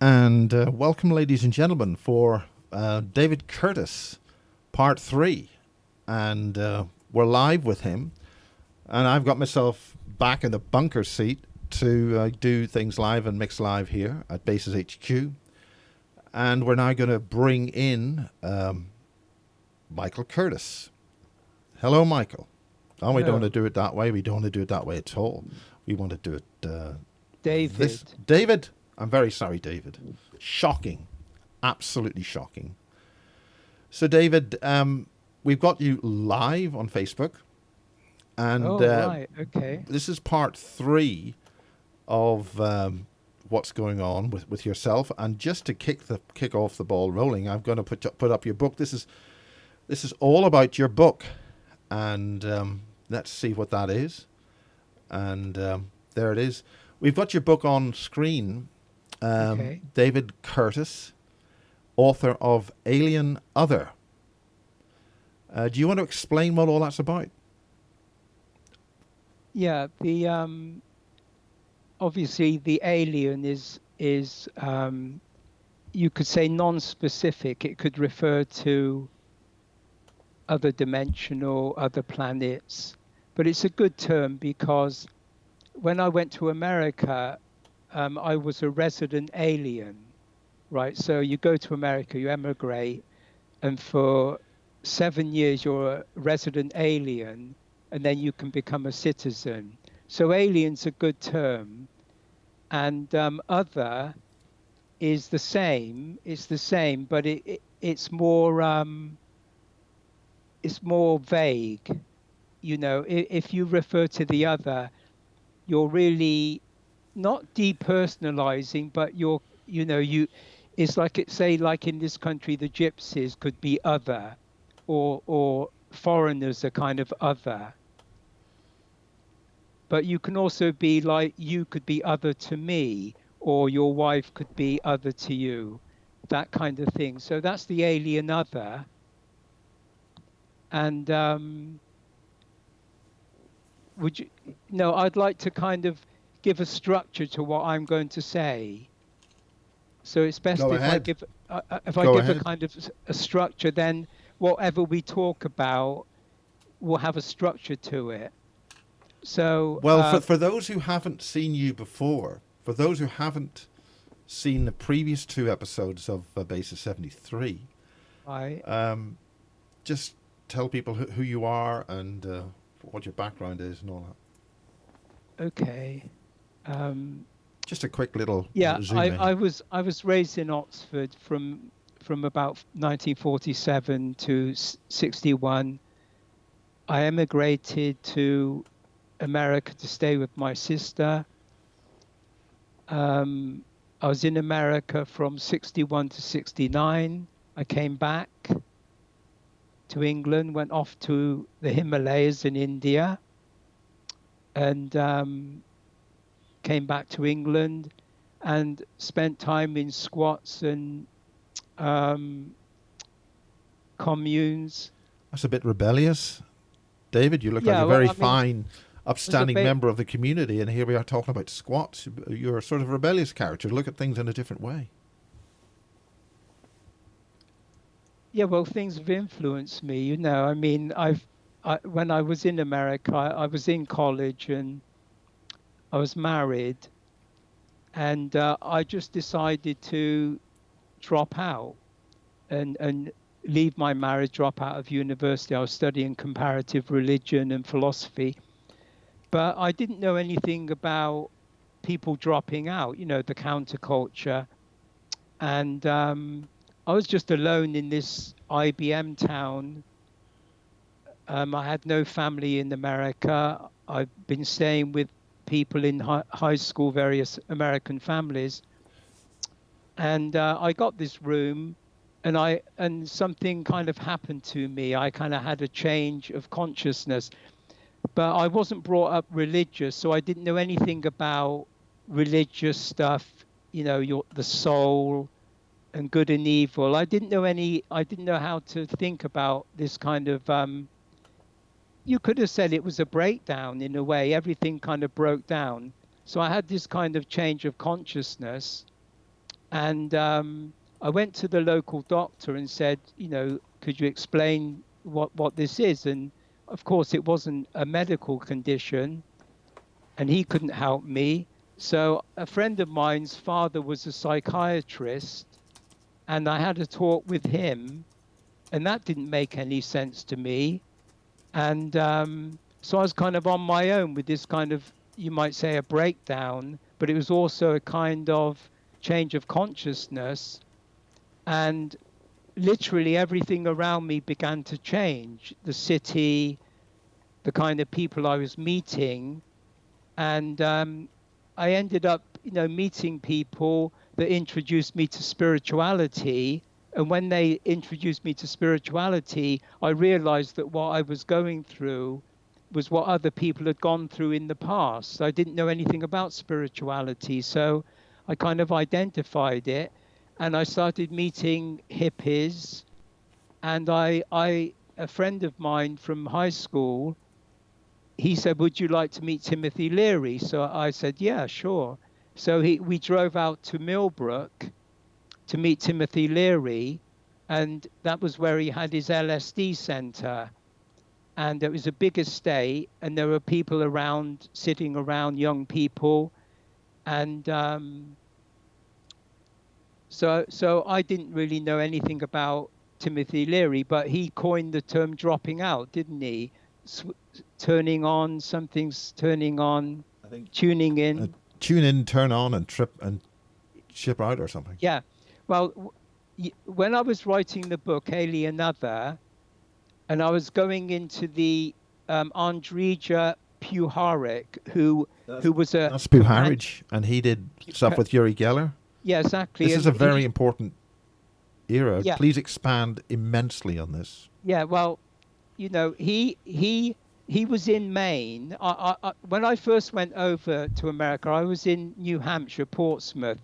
And welcome, ladies and gentlemen, for David Curtis, part 3. And we're live with him. And I've got myself back in the bunker seat to do things live and mix live here at Bases HQ. And we're now going to bring in Michael Curtis. Hello, Michael. Oh, we don't want to do it that way. We don't want to do it that way at all. We want to do it... David. David? I'm very sorry, David. Shocking. Absolutely shocking. So, David, we've got you live on Facebook. And right. Okay. This is part 3 of what's going on with yourself. And just to kick off the ball rolling, I'm going to put up your book. This is all about your book. And let's see what that is. And there it is. We've got your book on screen. Okay. David Curtis, author of Alien Other. Do you want to explain what all that's about? Yeah. The obviously the alien is you could say non-specific. It could refer to other dimensional, other planets, but it's a good term because when I went to America, I was a resident alien, right? So you go to America, you emigrate, and for 7 years you're a resident alien, and then you can become a citizen. So alien's a good term, and other is the same. It's the same, but it's more vague. You know, if you refer to the other, you're really not depersonalizing, but it's like in this country, the gypsies could be other, or foreigners are kind of other. But you can also be like, you could be other to me, or your wife could be other to you, that kind of thing. So that's the alien other. And I'd like to kind of give a structure to what I'm going to say. So it's best if I give a kind of a structure, then whatever we talk about will have a structure to it. So well, for those who haven't seen you before, for those who haven't seen the previous 2 episodes of Basis 73, just tell people who you are and what your background is and all that. Okay. Just a quick little zoom in. I was raised in Oxford from about 1947 to 61. I emigrated to America to stay with my sister. I was in America from 61 to 69. I came back to England, went off to the Himalayas in India, and came back to England and spent time in squats and communes. That's a bit rebellious. David, you look like a very fine, upstanding member of the community, and here we are talking about squats. You're a sort of rebellious character. Look at things in a different way. Yeah, well, things have influenced me, you know. I mean, when I was in America, I was in college and I was married, and I just decided to drop out and leave my marriage, drop out of university. I was studying comparative religion and philosophy, but I didn't know anything about people dropping out, you know, the counterculture. And I was just alone in this IBM town. I had no family in America. I've been staying with people in high school, various American families. And I got this room, and something kind of happened to me. I kind of had a change of consciousness, but I wasn't brought up religious, so I didn't know anything about religious stuff, you know, the soul and good and evil. I didn't know how to think about this kind of, you could have said it was a breakdown in a way. Everything kind of broke down. So I had this kind of change of consciousness. And I went to the local doctor and said, could you explain what this is? And of course, it wasn't a medical condition, and he couldn't help me. So a friend of mine's father was a psychiatrist, and I had a talk with him, and that didn't make any sense to me. And so I was kind of on my own with this kind of, you might say, a breakdown, but it was also a kind of change of consciousness. And literally everything around me began to change. The city, the kind of people I was meeting. And I ended up, meeting people that introduced me to spirituality. And when they introduced me to spirituality, I realized that what I was going through was what other people had gone through in the past. I didn't know anything about spirituality. So I kind of identified it, and I started meeting hippies. And a friend of mine from high school, he said, would you like to meet Timothy Leary? So I said, yeah, sure. So we drove out to Millbrook to meet Timothy Leary, and that was where he had his LSD center. And it was a big estate, and there were people around, sitting around, young people. And so I didn't really know anything about Timothy Leary, but he coined the term dropping out, didn't he? Turning on, something's turning on, I think tuning in. tune in, turn on, and trip and ship out or something. Yeah. Well, when I was writing the book, Alien Other, and I was going into the Andrija Puharic, who was a... That's Puharich, and he did stuff with Uri Geller. Yeah, exactly. This is a very important era. Yeah. Please expand immensely on this. Yeah, well, he was in Maine. When I first went over to America, I was in New Hampshire, Portsmouth,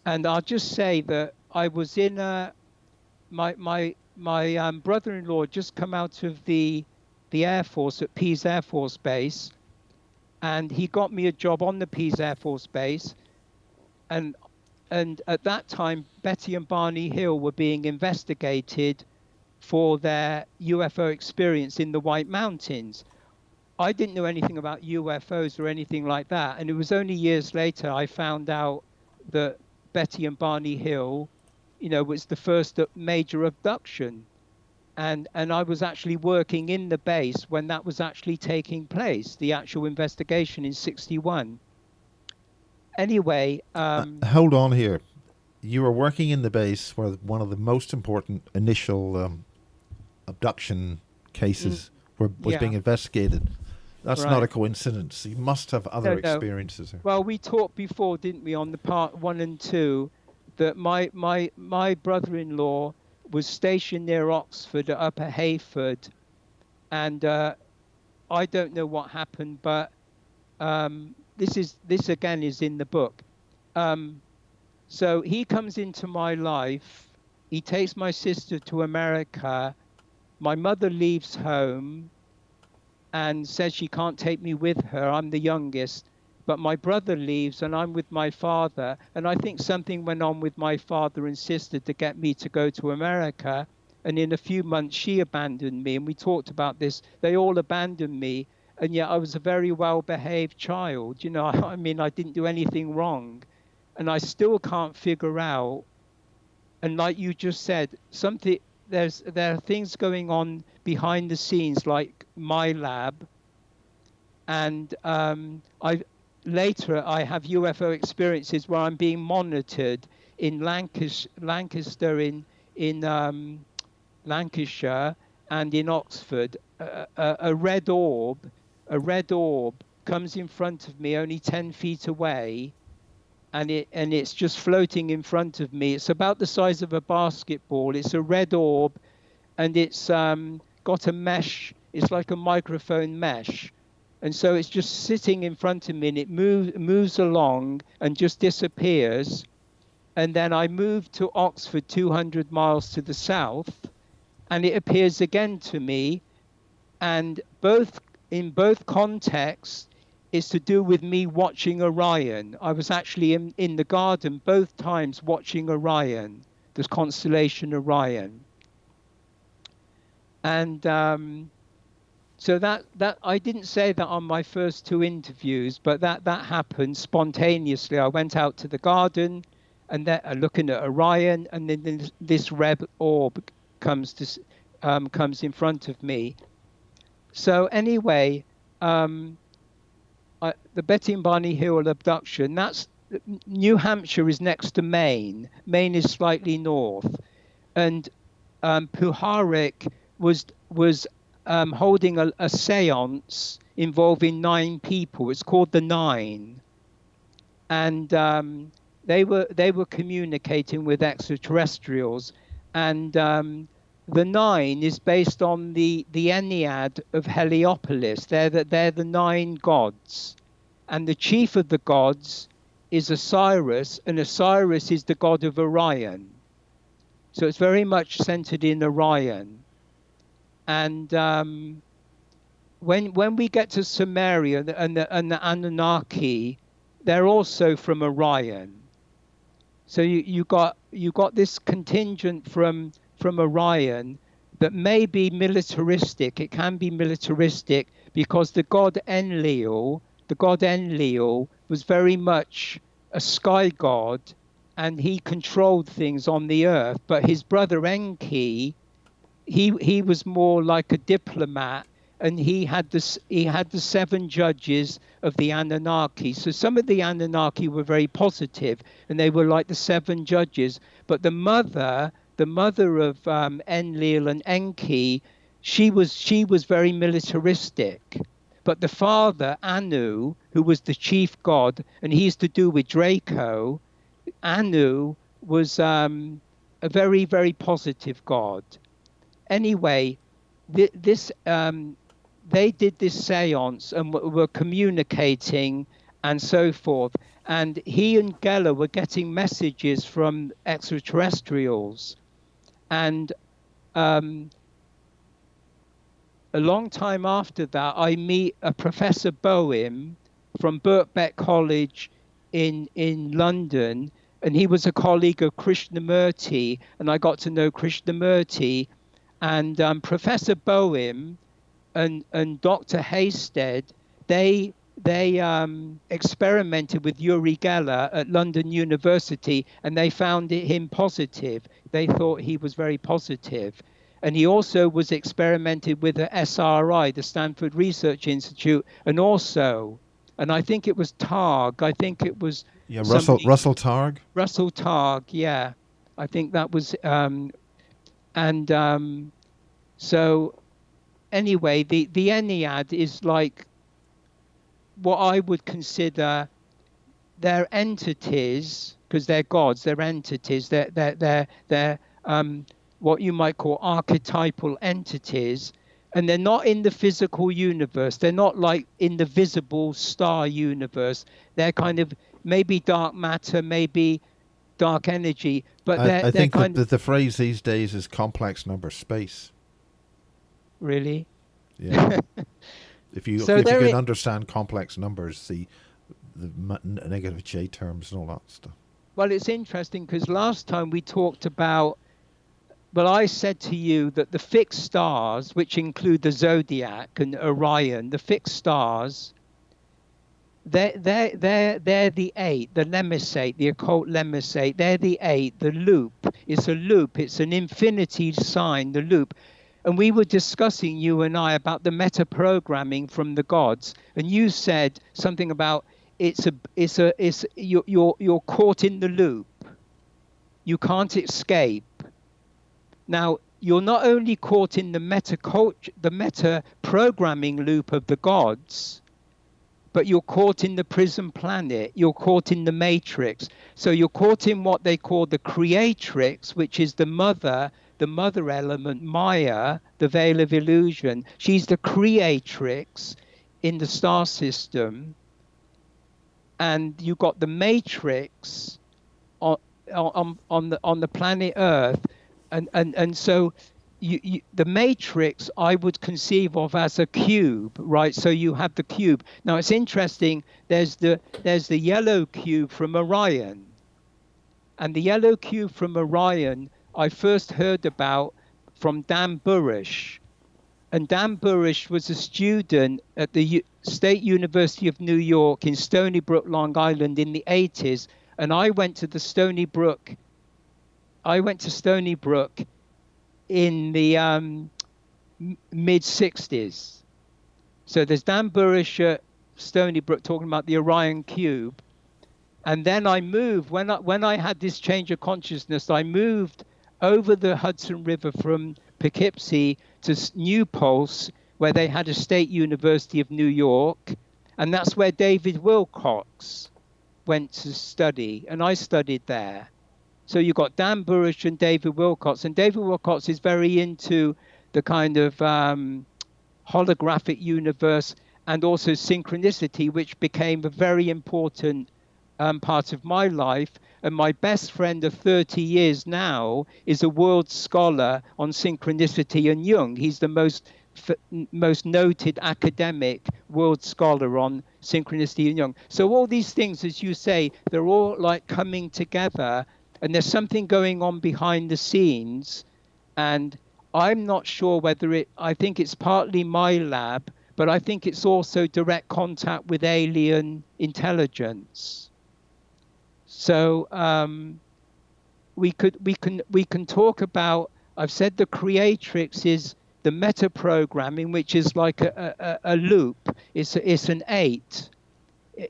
and I'll just say that I was in my brother-in-law had just come out of the Air Force at Pease Air Force Base, and he got me a job on the Pease Air Force Base, and at that time, Betty and Barney Hill were being investigated for their UFO experience in the White Mountains. I didn't know anything about UFOs or anything like that, and it was only years later I found out that Betty and Barney Hill, was the first major abduction. And I was actually working in the base when that was actually taking place, the actual investigation in 1961. Anyway, hold on here. You were working in the base where one of the most important initial abduction cases was being investigated. That's not a coincidence. You must have other experiences there. Well, we talked before, didn't we, on the part 1 and 2, that my brother-in-law was stationed near Oxford at Upper Hayford, and I don't know what happened, but this again is in the book. So he comes into my life. He takes my sister to America. My mother leaves home and says she can't take me with her. I'm the youngest. But my brother leaves and I'm with my father. And I think something went on with my father and sister to get me to go to America. And in a few months, she abandoned me. And we talked about this. They all abandoned me. And yet I was a very well-behaved child. I mean, I didn't do anything wrong. And I still can't figure out. And like you just said, there are things going on behind the scenes, like my lab. And later I have UFO experiences where I'm being monitored in Lancaster, in Lancashire, and in Oxford. A red orb comes in front of me, only 10 feet away, and it's just floating in front of me. It's about the size of a basketball. It's a red orb, and it's got a mesh. It's like a microphone mesh. And so it's just sitting in front of me, and it moves along and just disappears. And then I move to Oxford, 200 miles to the south, and it appears again to me. And in both contexts, is to do with me watching Orion. I was actually in the garden both times watching Orion, the constellation Orion. And so that I didn't say that on my first two interviews, but that happened spontaneously. I went out to the garden and looking at Orion, and then this red orb comes in front of me. So anyway, the Betty and Barney Hill abduction, that's New Hampshire is next to Maine. Maine is slightly north, and Puharich was holding a séance involving 9 people. It's called the Nine, and they were communicating with extraterrestrials, and the Nine is based on the Ennead of Heliopolis. They're the 9 gods, and the chief of the gods is Osiris, and Osiris is the god of Orion. So it's very much centered in Orion. And when we get to Sumeria and the Anunnaki, they're also from Orion. So you got this contingent from Orion that may be militaristic. It can be militaristic because the god Enlil was very much a sky god, and he controlled things on the earth. But his brother Enki, he was more like a diplomat, and he had the 7 judges of the Anunnaki. So some of the Anunnaki were very positive, and they were like the 7 judges. But the mother of Enlil and Enki, she was very militaristic. But the father, Anu, who was the chief god, and he's to do with Draco, Anu was a very, very positive god. Anyway, they did this séance and were communicating and so forth. And he and Geller were getting messages from extraterrestrials. And a long time after that, I meet a Professor Boehm from Birkbeck College in London, and he was a colleague of Krishnamurti, and I got to know Krishnamurti. And Professor Boehm and Dr. Hasted, they experimented with Uri Geller at London University, and they found him positive. They thought he was very positive. And he also was experimented with at SRI, the Stanford Research Institute, and I think it was Targ. I think it was Russell Targ. Russell Targ, yeah. I think that was, so anyway, the Ennead is like what I would consider they're entities, because they're gods, they're entities, they're what you might call archetypal entities, and they're not in the physical universe. They're not like in the visible star universe. They're kind of maybe dark matter, maybe dark energy, but I think that the phrase these days is complex number space. Really? Yeah. if you can understand complex numbers, the negative J terms and all that stuff. Well, it's interesting because last time we talked about, well, I said to you that the fixed stars, which include the zodiac and Orion, the fixed stars, they're the 8, the lemniscate, the occult lemniscate. They're the 8. The loop. It's a loop. It's an infinity sign. The loop. And we were discussing, you and I, about the meta programming from the gods, and you said something about you're caught in the loop. You can't escape. Now, you're not only caught in the meta programming loop of the gods, but you're caught in the prison planet. You're caught in the matrix. So you're caught in what they call the creatrix, which is the mother element, Maya, the veil of illusion. She's the creatrix in the star system, and you got the matrix on the planet Earth, and so the matrix I would conceive of as a cube, right? So you have the cube. Now it's interesting. There's the yellow cube from Orion, and the yellow cube from Orion I first heard about from Dan Burish. And Dan Burish was a student at the State University of New York in Stony Brook, Long Island in the 80s. And I went to Stony Brook in the mid 60s. So there's Dan Burish at Stony Brook talking about the Orion Cube. And then I moved, when I had this change of consciousness, I moved over the Hudson River from Poughkeepsie to New Paltz, where they had a State University of New York. And that's where David Wilcox went to study. And I studied there. So you got Dan Burish and David Wilcox. And David Wilcox is very into the kind of holographic universe and also synchronicity, which became a very important part of my life. And my best friend of 30 years now is a world scholar on synchronicity and Jung. He's the most noted academic world scholar on synchronicity and Jung. So all these things, as you say, they're all like coming together, and there's something going on behind the scenes. And I'm not sure whether I think it's partly my lab, but I think it's also direct contact with alien intelligence. So we can talk about, I've said the creatrix is the meta programming, which is like a loop. It's an 8.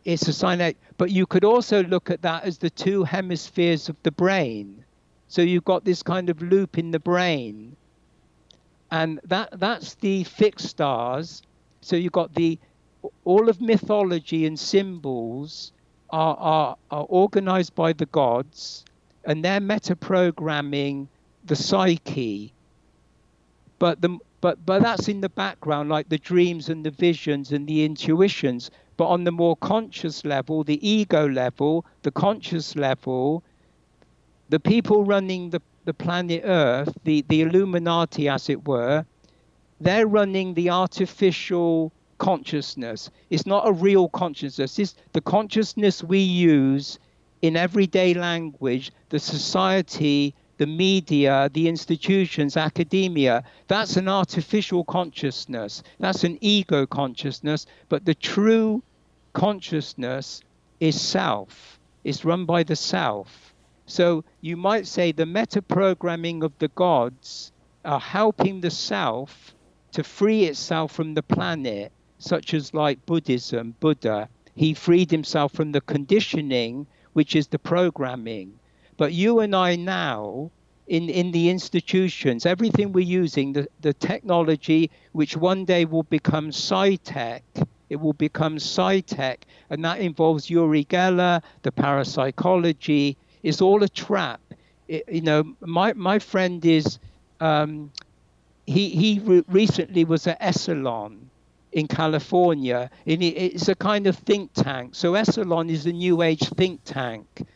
It's a sine 8. But you could also look at that as the 2 hemispheres of the brain. So you've got this kind of loop in the brain. And that's the fixed stars. So you've got all of mythology and symbols are organized by the gods, and they're meta-programming the psyche. But that's in the background, like the dreams and the visions and the intuitions. But on the more conscious level, the ego level, the conscious level, the people running the planet Earth, the Illuminati, as it were, they're running the artificial consciousness. It's not a real consciousness. It's the consciousness we use in everyday language, the society, the media, the institutions, academia. That's an artificial consciousness. That's an ego consciousness. But the true consciousness is self. It's run by the self. So you might say the meta-programming of the gods are helping the self to free itself from the planet, such as like Buddhism, Buddha. He freed himself from the conditioning, which is the programming. But you and I now, in the institutions, everything we're using, the technology, which one day will become sci-tech, it will become sci-tech, and that involves Uri Geller, the parapsychology. It's all a trap. My friend is, he recently was at Esalen in California, and it's a kind of think tank. So Esalen is a new age think tank.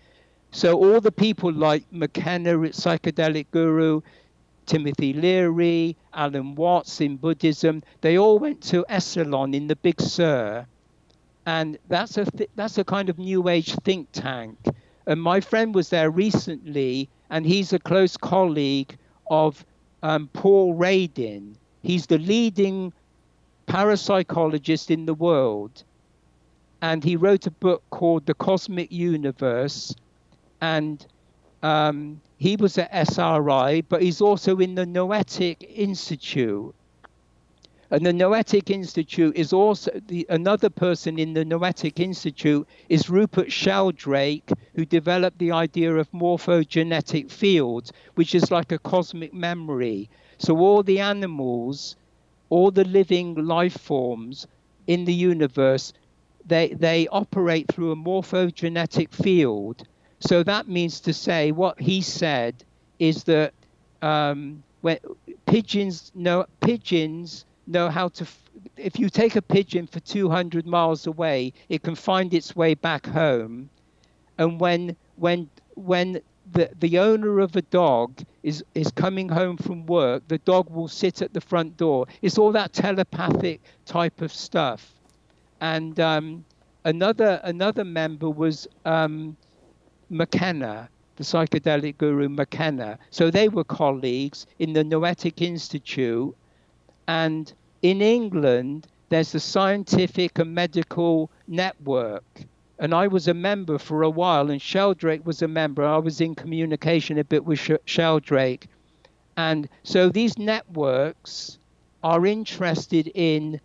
So all the people like McKenna, psychedelic guru, Timothy Leary, Alan Watts in Buddhism, they all went to Esalen in the Big Sur. And that's a kind of new age think tank. And my friend was there recently, and he's a close colleague of Paul Radin. He's the leading parapsychologist in the world. And he wrote a book called The Cosmic Universe. And he was at SRI, but he's also in the Noetic Institute. And the Noetic Institute is also, another person in the Noetic Institute is Rupert Sheldrake, who developed the idea of morphogenetic fields, which is like a cosmic memory. So all the animals, all the living life forms in the universe, they operate through a morphogenetic field. So that means to say, what he said is that when pigeons know how to, if you take a pigeon for 200 miles away, it can find its way back home. And when the owner of a dog is coming home from work, the dog will sit at the front door. It's all that telepathic type of stuff. And another member was McKenna, the psychedelic guru McKenna. So they were colleagues in the Noetic Institute. And in England, there's the Scientific and Medical Network. And I was a member for a while, and Sheldrake was a member. I was in communication a bit with Sheldrake. And so these networks are interested in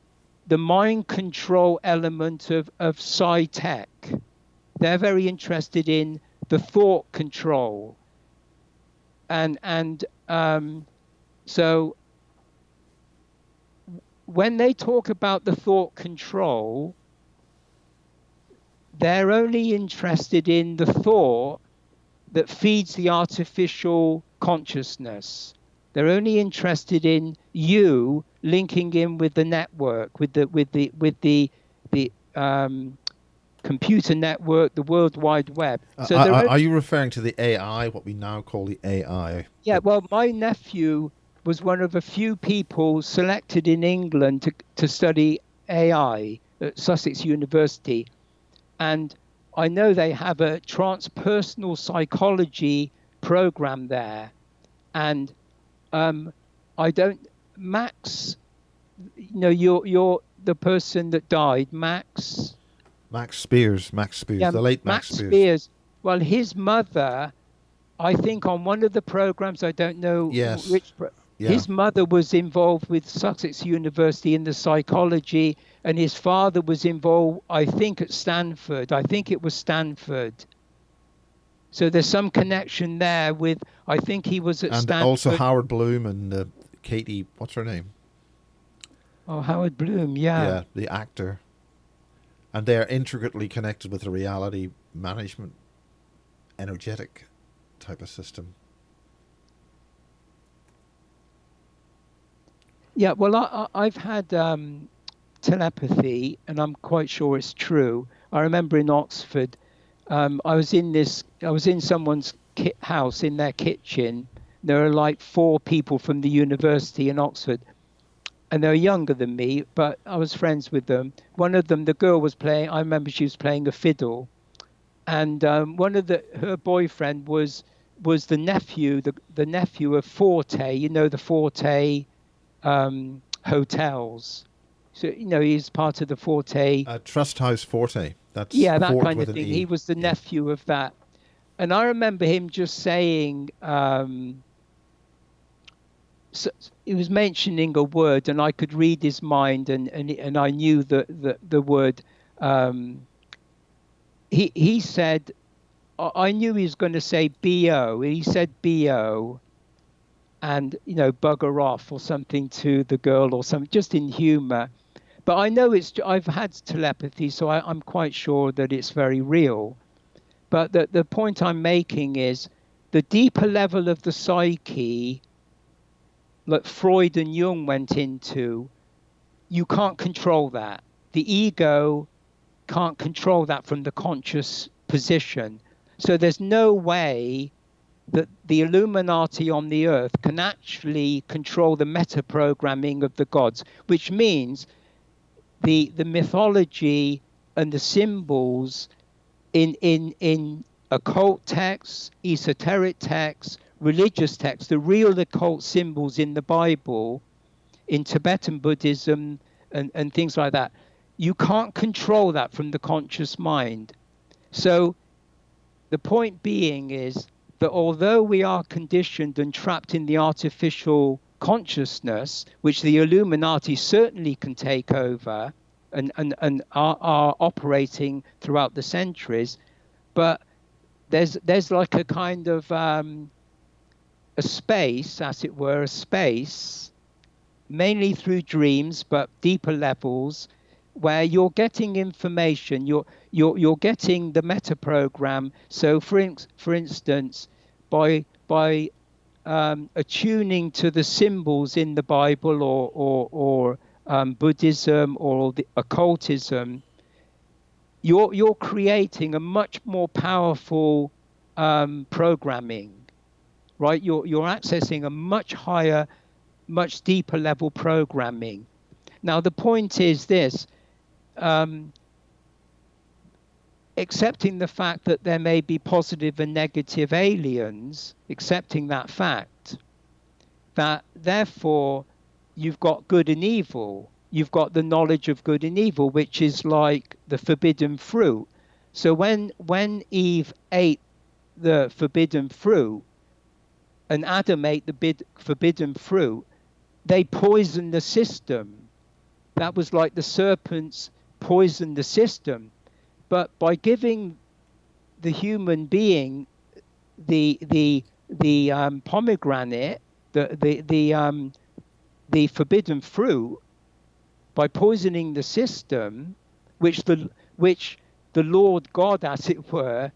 the mind control element of psi-tech. They're very interested in the thought control. And so when they talk about the thought control, they're only interested in the thought that feeds the artificial consciousness. They're only interested in you linking in with the network, with the computer network, the World Wide Web. So are you referring to the AI, what we now call the AI? Yeah, well, my nephew was one of a few people selected in England to study AI at Sussex University. And I know they have a transpersonal psychology program there. And Max, you're the person that died, Max Spears, yeah, the late Max Spears. Well, his mother, I think on one of the programs, I don't know which, his mother was involved with Sussex University in the psychology, and his father was involved, I think, at Stanford. I think it was Stanford. So there's some connection there with, I think he was at Stanford. And also Howard Bloom and Katie, what's her name? Oh, Howard Bloom, yeah. Yeah, the actor. And they're intricately connected with the reality management, energetic type of system. Yeah, well, I've had telepathy, and I'm quite sure it's true. I remember in Oxford, I was in someone's house in their kitchen. There are like 4 people from the university in Oxford, and they were younger than me, but I was friends with them. One of them, the girl was playing, I remember she was playing a fiddle, and her boyfriend was the nephew, the nephew of Forte, the Forte hotels. So, he's part of the Forte. Trust House Forte. That's that kind of thing. He was the nephew of that. And I remember him just saying, so he was mentioning a word, and I could read his mind, and I knew the word. He said, I knew he was going to say BO. He said BO, and bugger off or something to the girl or something, just in humor. But I know I've had telepathy, so I'm quite sure that it's very real. But the point I'm making is the deeper level of the psyche, like Freud and Jung went into, you can't control that. The ego can't control that from the conscious position. So there's no way that the Illuminati on the earth can actually control the meta-programming of the gods, which means the mythology and the symbols in occult texts, esoteric texts, religious texts, the real occult symbols in the Bible, in Tibetan Buddhism and things like that, you can't control that from the conscious mind. So the point being is that although we are conditioned and trapped in the artificial consciousness, which the Illuminati certainly can take over and are operating throughout the centuries, but there's like a kind of a space, as it were, mainly through dreams, but deeper levels, where you're getting information, you're getting the meta program. So for instance, by attuning to the symbols in the Bible or Buddhism or the occultism, you're creating a much more powerful programming, right? You're accessing a much higher, much deeper level programming. Now the point is this: um, accepting the fact that there may be positive and negative aliens, accepting that fact, that therefore you've got good and evil. You've got the knowledge of good and evil, which is like the forbidden fruit. So when Eve ate the forbidden fruit and Adam ate the forbidden fruit, they poisoned the system. That was like the serpents poisoned the system. But by giving the human being the pomegranate, the forbidden fruit, by poisoning the system, which the Lord God, as it were,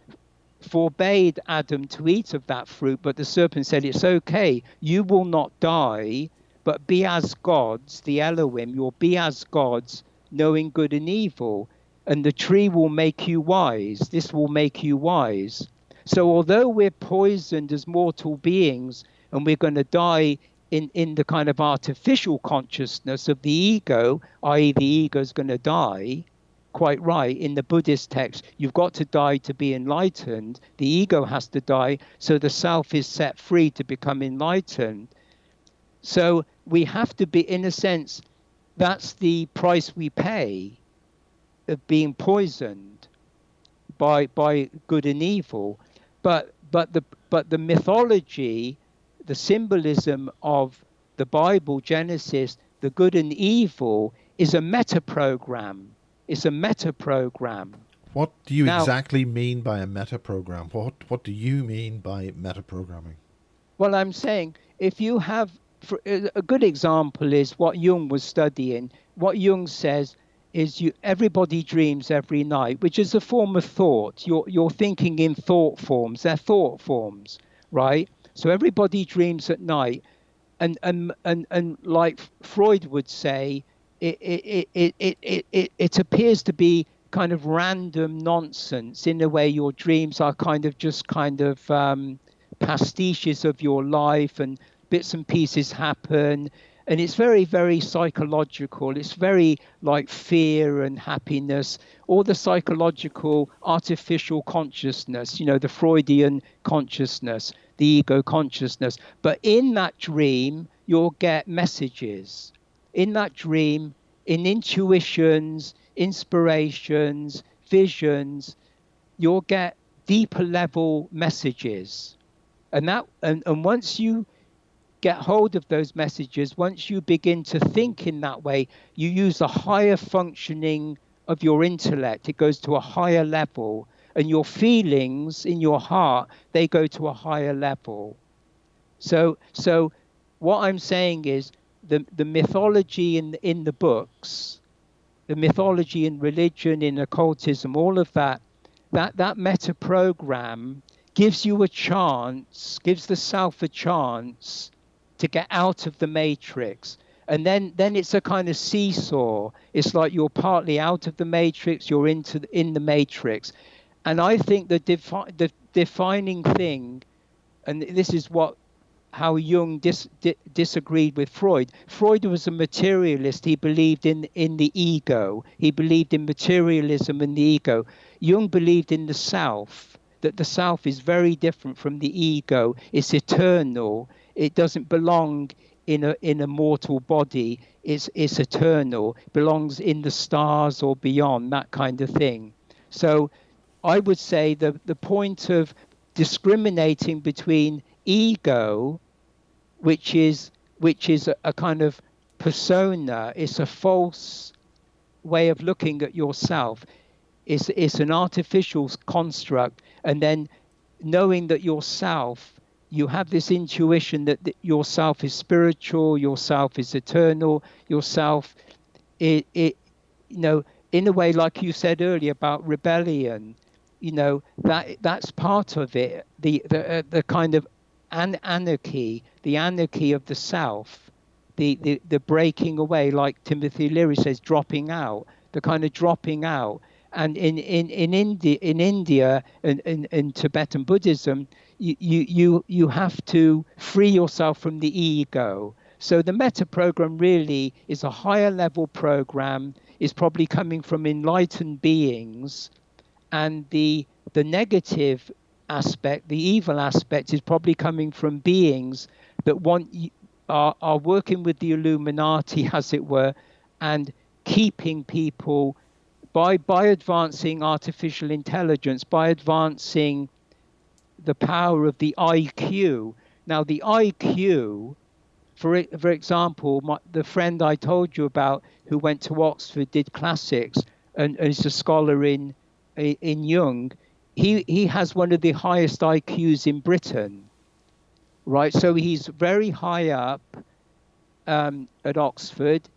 forbade Adam to eat of that fruit, but the serpent said, it's okay, you will not die, but be as gods, the Elohim, you'll be as gods, knowing good and evil, and the tree will make you wise. This will make you wise. So although we're poisoned as mortal beings and we're going to die in the kind of artificial consciousness of the ego, i.e. the ego is going to die, quite right, in the Buddhist text, you've got to die to be enlightened. The ego has to die, so the self is set free to become enlightened. So we have to be, in a sense, that's the price we pay of being poisoned by good and evil. But the mythology, the symbolism of the Bible, Genesis, the good and evil, is a meta program. It's a meta program. What do you Now, exactly mean by a meta program? What do you mean by meta programming? well, I'm saying if you have, a good example is what Jung was studying. What Jung says is everybody dreams every night, which is a form of thought. You're thinking in thought forms. They're thought forms, right? So everybody dreams at night, and like Freud would say, it appears to be kind of random nonsense. In a way, your dreams are kind of just kind of pastiches of your life, and bits and pieces happen, and it's very, very psychological. It's very like fear and happiness, all the psychological artificial consciousness, the Freudian consciousness, the ego consciousness. But in that dream you'll get messages. In that dream, in intuitions, inspirations, visions, you'll get deeper level messages. And once you get hold of those messages, once you begin to think in that way, you use a higher functioning of your intellect. It goes to a higher level, and your feelings in your heart, they go to a higher level. So what I'm saying is the mythology in the books, the mythology in religion, in occultism, all of that meta program gives you a chance, gives the self a chance to get out of the matrix. And then it's a kind of seesaw. It's like you're partly out of the matrix, you're in the matrix. And I think the defining thing, and this is how Jung disagreed with Freud. Freud was a materialist. He believed in the ego. He believed in materialism and the ego. Jung believed in the self, that the self is very different from the ego. It's eternal. It doesn't belong in a mortal body. It's eternal. It belongs in the stars or beyond, that kind of thing. So I would say the point of discriminating between ego, which is a kind of persona, it's a false way of looking at yourself. It's an artificial construct, and then knowing that yourself, you have this intuition that yourself is spiritual, yourself is eternal, yourself, in a way, like you said earlier about rebellion, that's part of it. The kind of anarchy, the anarchy of the self, the breaking away, like Timothy Leary says, dropping out, the kind of dropping out. And in India and in Tibetan Buddhism, you have to free yourself from the ego. So the meta program really is a higher level program, is probably coming from enlightened beings, and the negative aspect, the evil aspect, is probably coming from beings that are working with the Illuminati, as it were, and keeping people by advancing artificial intelligence, by advancing the power of the IQ. Now, the IQ, for example, the friend I told you about who went to Oxford, did classics, and is a scholar in Jung, he has one of the highest IQs in Britain, right? So he's very high up at Oxford,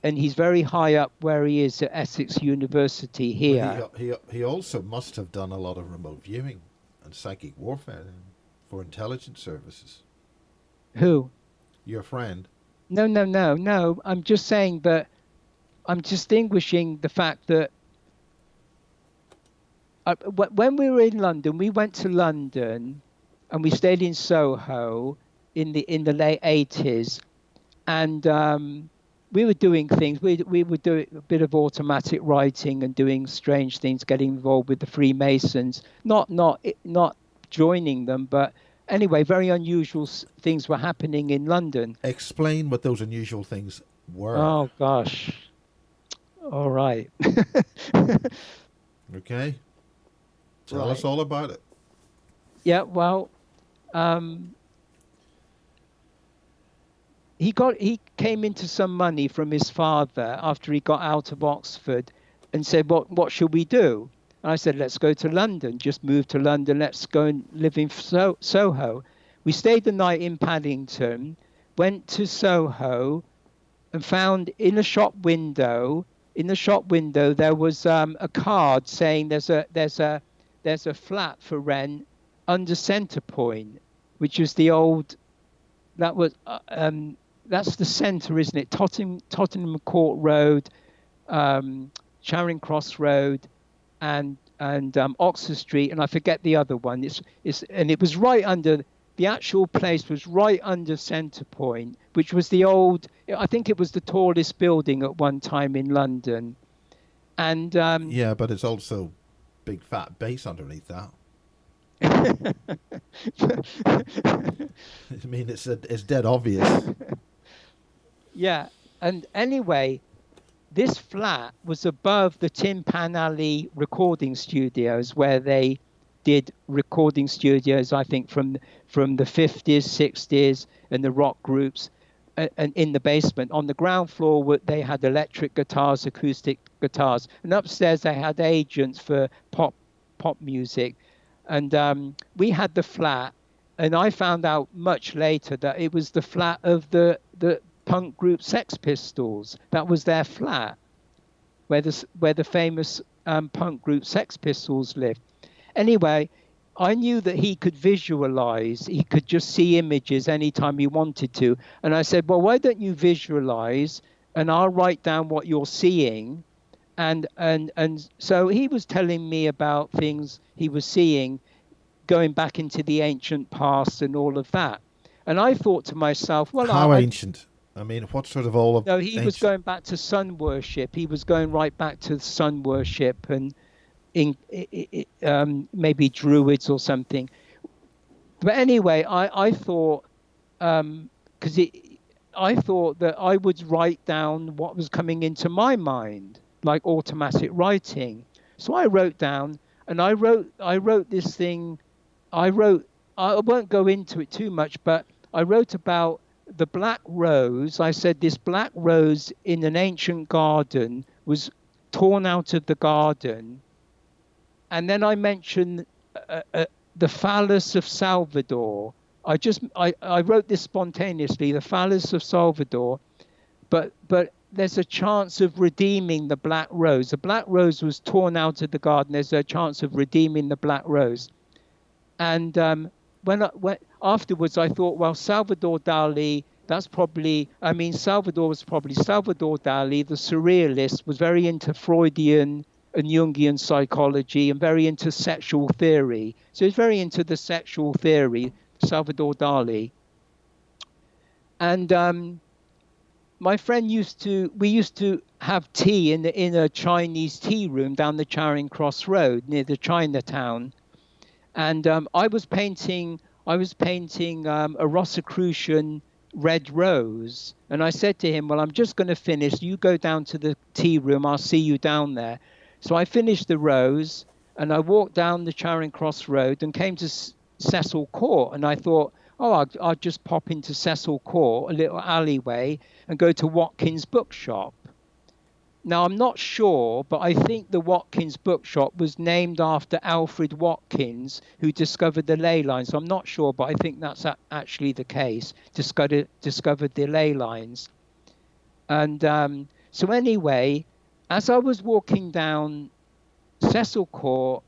and he's very high up where he is at Essex University But here. he also must have done a lot of remote viewing and psychic warfare for intelligence services. Who? Your friend. No. I'm just saying that I'm distinguishing the fact that when we were in London, we went to London and we stayed in Soho in the late 80s, and we were doing things. We were doing a bit of automatic writing and doing strange things, getting involved with the Freemasons. Not joining them, but anyway, very unusual things were happening in London. Explain what those unusual things were. Oh gosh. All right. Okay. Tell us Right. all about it. Yeah. Well, he came into some money from his father after he got out of Oxford, and said, "What should we do?" And I said, "Let's go to London. Just move to London. Let's go and live in Soho." We stayed the night in Paddington, went to Soho, and found in a shop window. In the shop window, there was a card saying there's a flat for rent under Centre Point, which is the old. That was that's the centre, isn't it? Tottenham Court Road, Charing Cross Road, and Oxford Street, and I forget the other one. And it was right under. The actual place was right under Centre Point, which was the old. I think it was the tallest building at one time in London, and Yeah, but it's also big fat base underneath that. I mean, it's dead obvious. yeah. And anyway, this flat was above the Tin Pan Alley recording studios, where they did recording studios, I think, from the 50s, 60s, and the rock groups. And in the basement, on the ground floor, they had electric guitars, acoustic guitars, and upstairs they had agents for pop music. And we had the flat, and I found out much later that it was the flat of the punk group Sex Pistols. That was their flat, where the famous punk group Sex Pistols lived. Anyway, I knew that he could visualize. He could just see images anytime he wanted to. And I said, well, why don't you visualize, and I'll write down what you're seeing. And so he was telling me about things he was seeing, going back into the ancient past and all of that. And I thought to myself, well, How ancient? I mean, what sort of all of no, he was ancient? going back to sun worship. He was going right back to sun worship and maybe druids or something. But anyway, I thought, because I thought that I would write down what was coming into my mind, like automatic writing. So I wrote down, and I wrote this thing. I won't go into it too much, but I wrote about the black rose. I said this black rose in an ancient garden was torn out of the garden. And then I mentioned the phallus of Salvador. I wrote this spontaneously, the phallus of Salvador, but there's a chance of redeeming the black rose. The black rose was torn out of the garden. There's a chance of redeeming the black rose. And when afterwards I thought, well, Salvador Dali, Salvador was probably Salvador Dali, the surrealist, was very into Freudian and Jungian psychology, and very into sexual theory. So he's very into the sexual theory, Salvador Dali. And my friend we used to have tea in a Chinese tea room down the Charing Cross Road near the Chinatown. And I was painting a Rosicrucian red rose. And I said to him, well, I'm just going to finish. You go down to the tea room. I'll see you down there. So I finished the rose and I walked down the Charing Cross Road and came to Cecil Court. And I thought, oh, I'll just pop into Cecil Court, a little alleyway, and go to Watkins' bookshop. Now, I'm not sure, but I think the Watkins bookshop was named after Alfred Watkins, who discovered the ley lines. I'm not sure, but I think that's actually the case, discovered the ley lines. And so anyway, as I was walking down Cecil Court,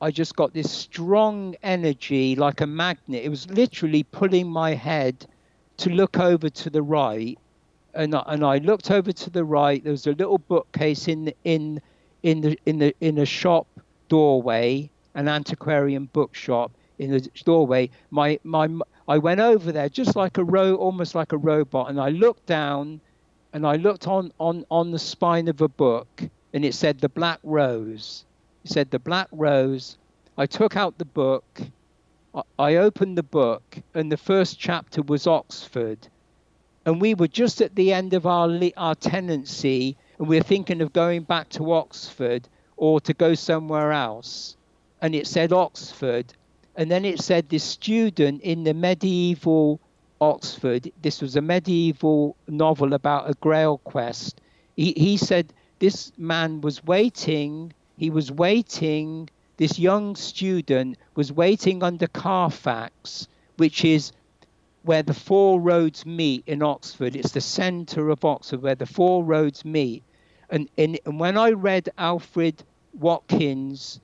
I just got this strong energy like a magnet. It was literally pulling my head to look over to the right. And I looked over to the right. There was a little bookcase in a shop doorway, an antiquarian bookshop in the doorway. I went over there just like almost like a robot, and I looked down, and I looked on the spine of a book, and it said The Black Rose. It said The Black Rose. I took out the book. I opened the book, and the first chapter was Oxford. And we were just at the end of our tenancy, and we were thinking of going back to Oxford or to go somewhere else. And it said Oxford. And then it said this student in the medieval Oxford, this was a medieval novel about a grail quest. He said this man was waiting, this young student was waiting under Carfax, which is where the four roads meet in Oxford. It's the centre of Oxford where the four roads meet. And when I read Alfred Watkins'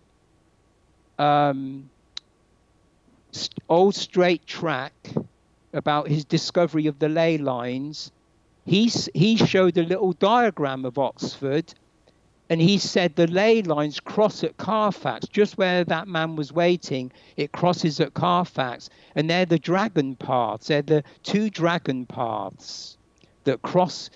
Old Straight Track about his discovery of the ley lines, he showed a little diagram of Oxford, and he said the ley lines cross at Carfax, just where that man was waiting. It crosses at Carfax, and they're the dragon paths. They're the two dragon paths that cross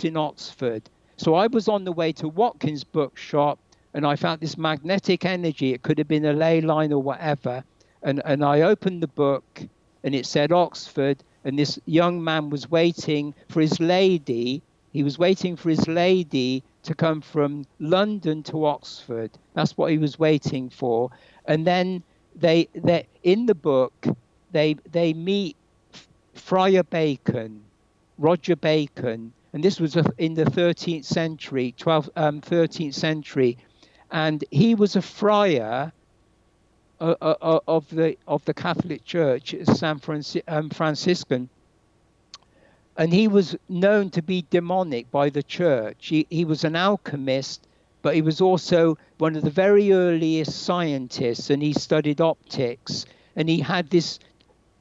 in Oxford. So I was on the way to Watkins' bookshop, and I found this magnetic energy. It could have been a ley line or whatever. And I opened the book, and it said Oxford, and this young man was waiting for his lady. He was waiting for his lady to come from London to Oxford. That's what he was waiting for. And then they in the book they meet Friar Bacon, Roger Bacon, and this was in the 13th century, 13th century, and he was a friar of the Catholic Church, Franciscan. And he was known to be demonic by the church. He was an alchemist, but he was also one of the very earliest scientists, and he studied optics. And he had this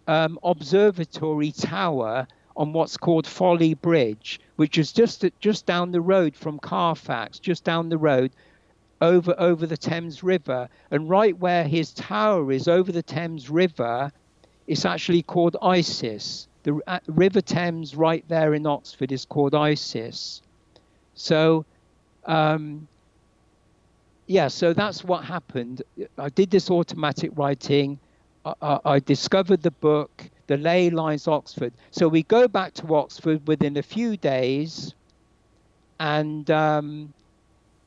observatory tower on what's called Folly Bridge, which is just down the road from Carfax, just down the road over the Thames River. And right where his tower is over the Thames River, it's actually called Isis. The River Thames right there in Oxford is called Isis. So, so that's what happened. I did this automatic writing. I discovered the book, The Ley Lines Oxford. So we go back to Oxford within a few days, and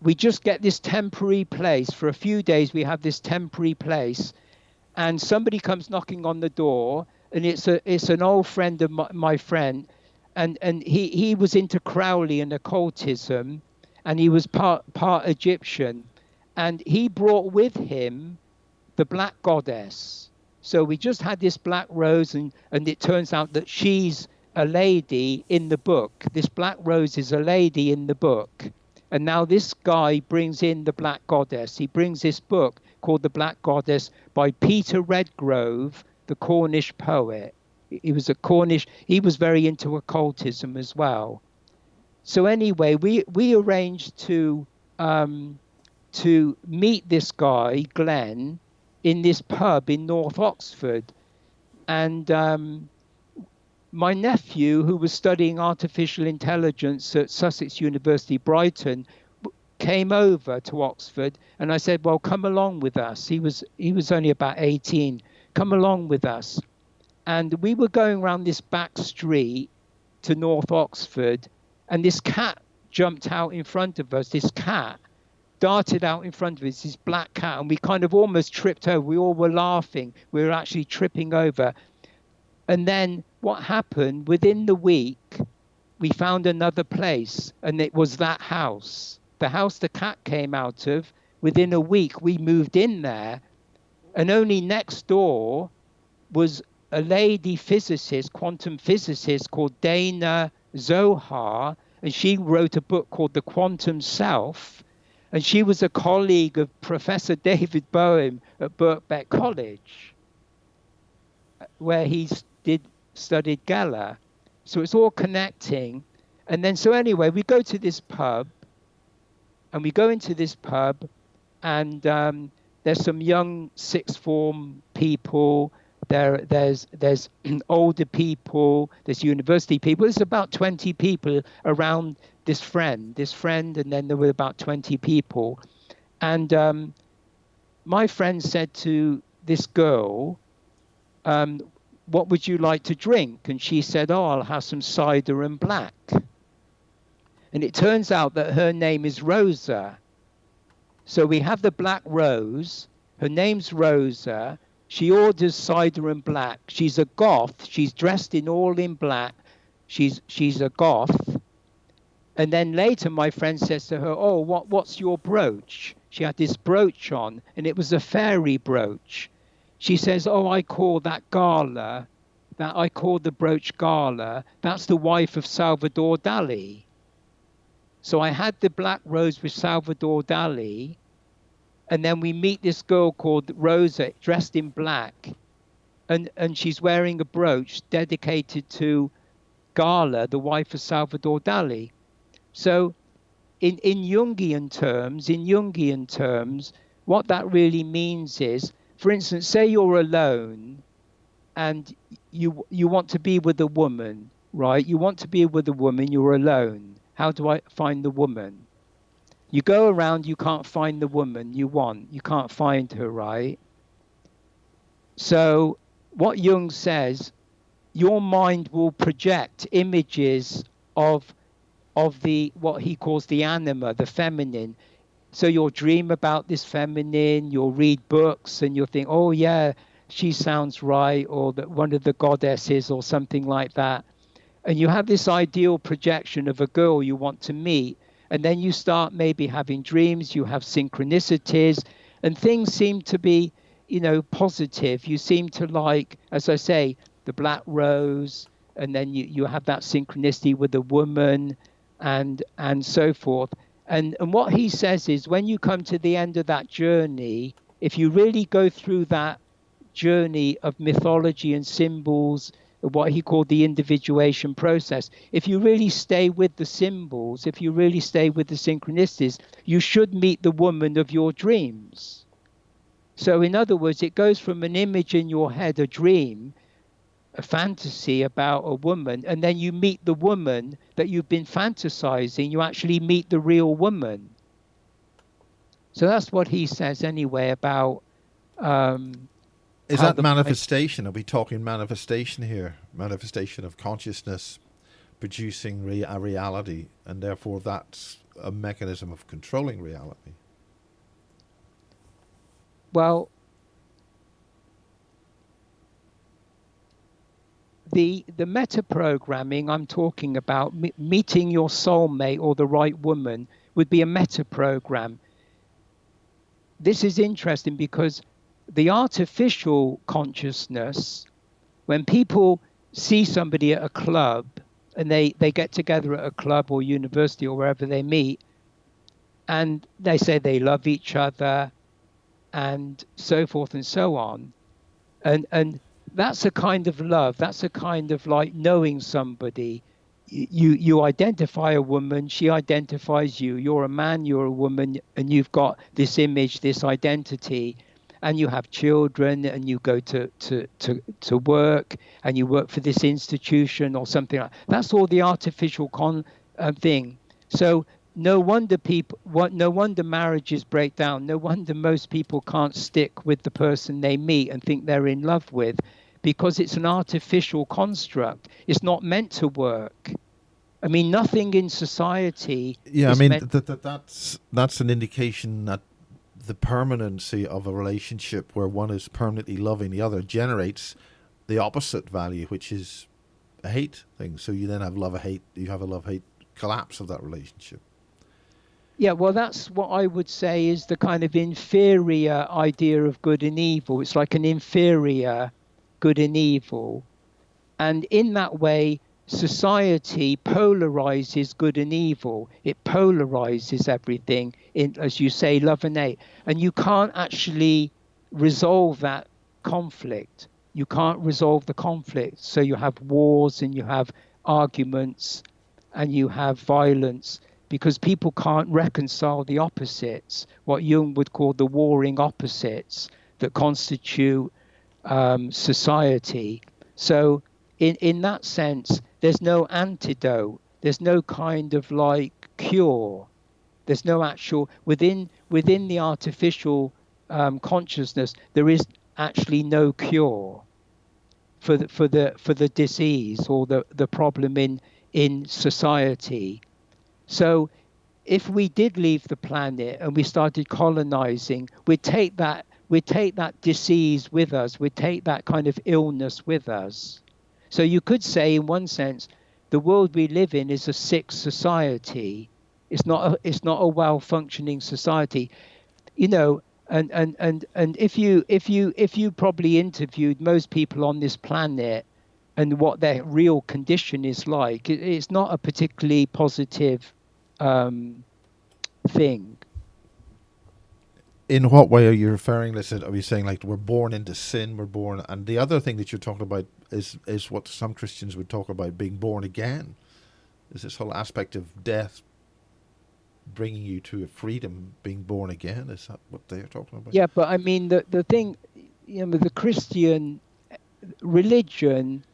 we just get this temporary place. For a few days, we have this temporary place, and somebody comes knocking on the door. And it's an old friend of my friend, and he was into Crowley and occultism, and he was part Egyptian, and he brought with him the Black Goddess. So we just had this black rose, and it turns out that she's a lady in the book. This Black Rose is a lady in the book, and now this guy brings in the Black Goddess. He brings this book called The Black Goddess by Peter Redgrove, the Cornish poet. He was he was very into occultism as well. So anyway, we arranged to to meet this guy, Glenn, in this pub in North Oxford. And my nephew, who was studying artificial intelligence at Sussex University, Brighton, came over to Oxford, and I said, well, come along with us. He was only about 18. Come along with us. And we were going around this back street to North Oxford, and this cat jumped out in front of us. This cat darted out in front of us, this black cat, and we kind of almost tripped over. We all were laughing. We were actually tripping over. And then what happened, within the week, we found another place, and it was that house. The house the cat came out of. Within a week, we moved in there, and only next door was a lady physicist, quantum physicist called Dana Zohar, and she wrote a book called The Quantum Self, and she was a colleague of Professor David Bohm at Birkbeck College, where he studied Geller. So it's all connecting. And then, so anyway, we go to this pub, and we go into this pub, and there's some young sixth form people. There's older people. There's university people. There's about 20 people around this friend, and then there were about 20 people. And my friend said to this girl, what would you like to drink? And she said, oh, I'll have some cider and black. And it turns out that her name is Rosa. So we have the black rose. Her name's Rosa. She orders cider and black. She's a goth. She's dressed in all in black. She's a goth. And then later my friend says to her, oh, what's your brooch? She had this brooch on, and it was a fairy brooch. She says, oh, I call that Gala. I call the brooch Gala. That's the wife of Salvador Dali. So I had the black rose with Salvador Dali, and then we meet this girl called Rosa, dressed in black, and she's wearing a brooch dedicated to Gala, the wife of Salvador Dali. So in Jungian terms, what that really means is, for instance, say you're alone and you want to be with a woman, right? You want to be with a woman, you're alone. How do I find the woman? You go around, you can't find the woman you want. You can't find her, right? So what Jung says, your mind will project images of the what he calls the anima, the feminine. So you'll dream about this feminine, you'll read books, and you'll think, oh yeah, she sounds right, or that one of the goddesses or something like that. And you have this ideal projection of a girl you want to meet. And then you start maybe having dreams, you have synchronicities, and things seem to be, positive. You seem to like, as I say, the black rose, and then you have that synchronicity with a woman, and so forth. And what he says is, when you come to the end of that journey, if you really go through that journey of mythology and symbols, what he called the individuation process, if you really stay with the symbols, if you really stay with the synchronicities, you should meet the woman of your dreams. So in other words, it goes from an image in your head, a dream, a fantasy about a woman, and then you meet the woman that you've been fantasizing. You actually meet the real woman. So that's what he says anyway about is that manifestation? Are we talking manifestation here? Manifestation of consciousness producing a reality, and therefore that's a mechanism of controlling reality? Well, the meta-programming I'm talking about, meeting your soulmate or the right woman, would be a meta-program. This is interesting because the artificial consciousness, when people see somebody at a club and they get together at a club or university or wherever they meet, and they say they love each other and so forth and so on, and that's a kind of love, that's a kind of like knowing somebody. you identify a woman, she identifies you. You're a man, you're a woman, and you've got this image, this identity, and you have children, and you go to work, and you work for this institution or something like that. That's all the artificial thing. So no wonder no wonder marriages break down. No wonder most people can't stick with the person they meet and think they're in love with, because it's an artificial construct. It's not meant to work. I mean, nothing in society Yeah, I is mean meant. that's an indication that the permanency of a relationship where one is permanently loving the other generates the opposite value, which is a hate thing. So you then have love hate. You have a love hate collapse of that relationship. Yeah, well, that's what I would say is the kind of inferior idea of good and evil. It's like an inferior good and evil. And in that way, society polarizes good and evil. It polarizes everything in, as you say, love and hate. And you can't actually resolve that conflict. You can't resolve the conflict. So you have wars and you have arguments and you have violence, because people can't reconcile the opposites, what Jung would call the warring opposites that constitute society. So in that sense, there's no antidote. There's no kind of like cure. There's no actual within the artificial consciousness. There is actually no cure for the disease or the problem in society. So if we did leave the planet and we started colonizing, we'd take that disease with us, we'd take that kind of illness with us. So you could say, in one sense, the world we live in is a sick society. It's not a well-functioning society, you know. And if you probably interviewed most people on this planet and what their real condition is like, it's not a particularly positive thing. In what way are you referring? Listen, are you saying like we're born into sin? We're born, and the other thing that you're talking about is what some Christians would talk about, being born again. Is this whole aspect of death bringing you to a freedom, being born again? Is that what they're talking about? Yeah, but I mean the thing, the Christian religion,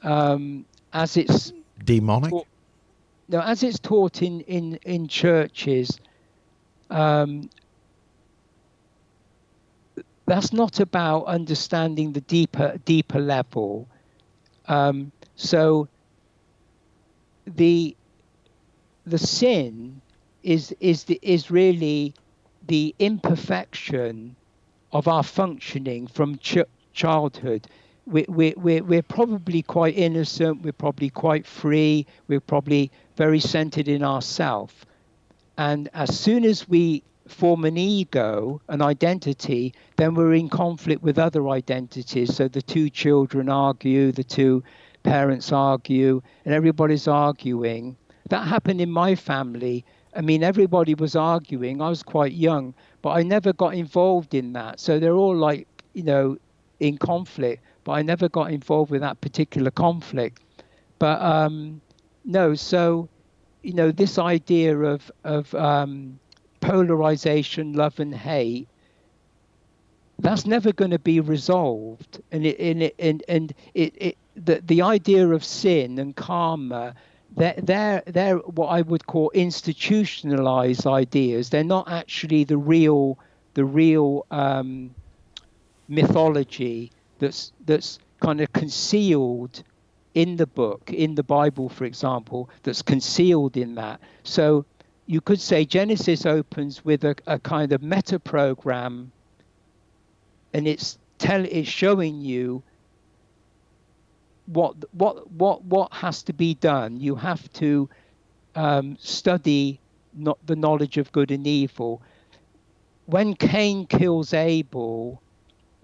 as it's Demonic? taught, no, as it's taught in churches, um, that's not about understanding the deeper level. So the sin is really the imperfection of our functioning from childhood. We're probably quite innocent. We're probably quite free. We're probably very centered in ourselves. And as soon as we form an ego, an identity, then we're in conflict with other identities. So the two children argue, the two parents argue, and everybody's arguing. That happened in my family. I mean, everybody was arguing. I was quite young, but I never got involved in that. So they're all like, in conflict, but I never got involved with that particular conflict. But no, so this idea of polarization, love and hate, that's never going to be resolved. And the idea of sin and karma, they're what I would call institutionalized ideas. They're not actually the real mythology that's kind of concealed in the book, in the Bible, for example, that's concealed in that. So you could say Genesis opens with a kind of meta program, and it's showing you what has to be done. You have to study not the knowledge of good and evil. When Cain kills Abel,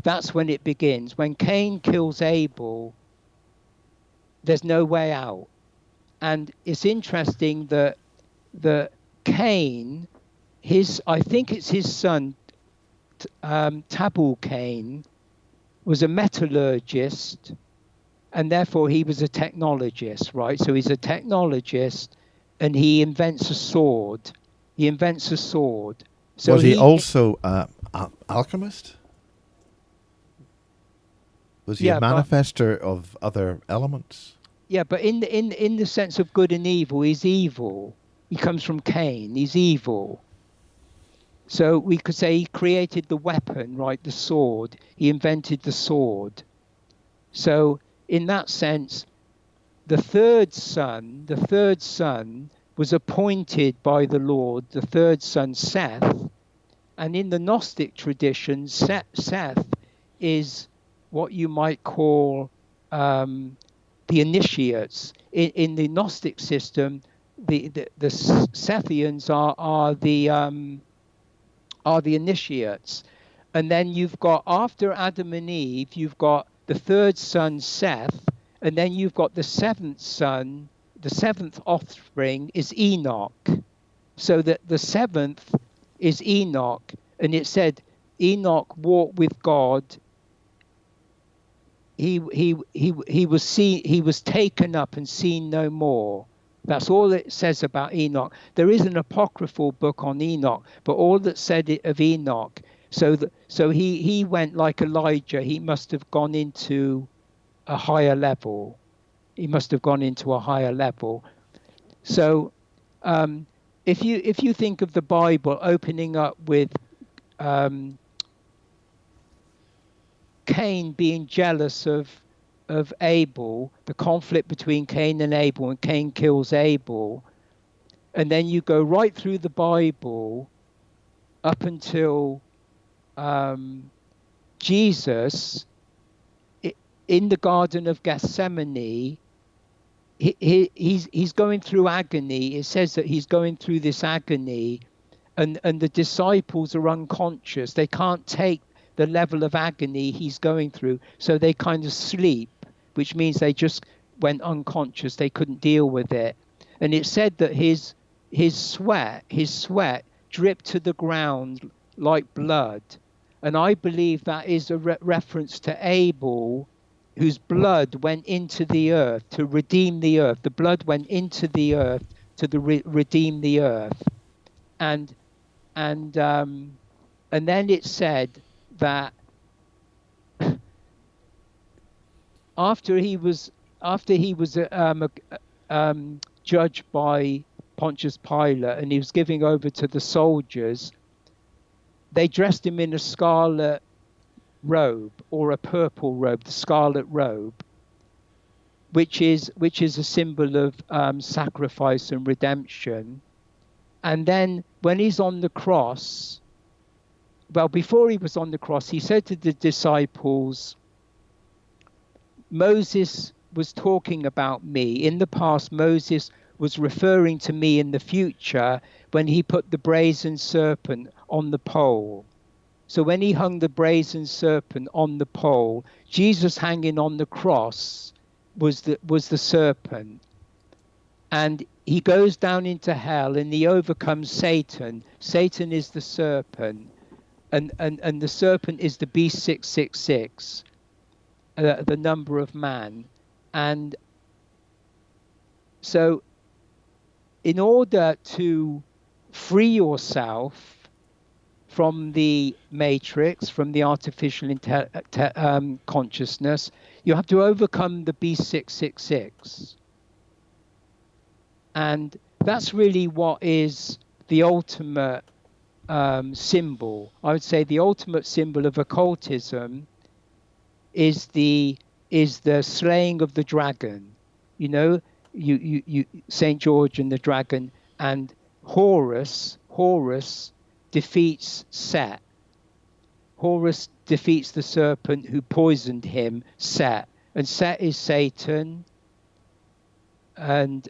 that's when it begins. When Cain kills Abel, there's no way out. And it's interesting that Cain, I think it's his son, Tabal Cain, was a metallurgist, and therefore he was a technologist, right? So he's a technologist, and he invents a sword. He invents a sword. So Was he also alchemist? Was he a yeah, but manifester of other elements? yeah, but in the sense of good and evil, he's evil. He comes from Cain. He's evil. So we could say he created the weapon, right? The sword. He invented the sword. So in that sense, the third son was appointed by the Lord, the third son, Seth. And in the Gnostic tradition, Seth is what you might call the initiates. In the Gnostic system, the Sethians are the initiates. And then you've got, after Adam and Eve, you've got the third son, Seth, and then you've got the seventh son, the seventh offspring is Enoch. So that the seventh is Enoch. And it said Enoch walked with God. He was taken up and seen no more. That's all it says about Enoch. There is an apocryphal book on Enoch, but all that said it of Enoch. So he went like Elijah. He must have gone into a higher level. He must have gone into a higher level. So if you think of the Bible opening up with Cain being jealous of Abel, the conflict between Cain and Abel, and Cain kills Abel, and then you go right through the Bible up until Jesus in the Garden of Gethsemane. He's going through agony. It says that he's going through this agony, and the disciples are unconscious. They can't take the level of agony he's going through, so they kind of sleep, which means they just went unconscious. They couldn't deal with it. And it said that his sweat dripped to the ground like blood. And I believe that is a reference to Abel, whose blood went into the earth to redeem the earth. The blood went into the earth to redeem the earth. And then it said that after he was judged by Pontius Pilate, and he was giving over to the soldiers, they dressed him in a scarlet robe, or a purple robe, the scarlet robe, which is a symbol of sacrifice and redemption. And then when he's on the cross, well, before he was on the cross, he said to the disciples, Moses was talking about me. In the past, Moses was referring to me in the future when he put the brazen serpent on the pole. So when he hung the brazen serpent on the pole, Jesus hanging on the cross was the serpent. And he goes down into hell and he overcomes Satan. Satan is the serpent. And the serpent is the beast 666, the number of man. And so in order to free yourself from the matrix, from the artificial consciousness, you have to overcome the beast 666. And that's really what is the ultimate symbol. I would say the ultimate symbol of occultism is the slaying of the dragon. You know, you Saint George and the dragon, and Horus defeats Set. Horus defeats the serpent who poisoned him, Set, and Set is Satan, and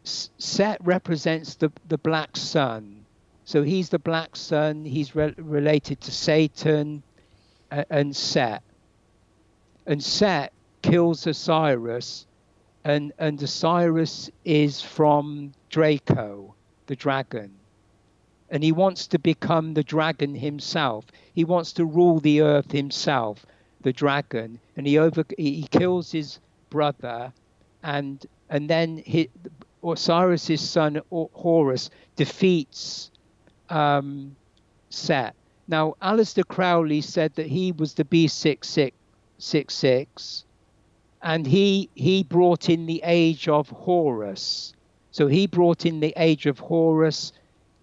Set represents the black sun. So he's the black sun. He's related to Satan and Set. And Set kills Osiris, and Osiris is from Draco, the dragon. And he wants to become the dragon himself. He wants to rule the earth himself. the dragon, and he kills his brother, and then Osiris's son Horus defeats Set. Now, Aleister Crowley said that he was the B6666, and he brought in the age of Horus. So he brought in the age of Horus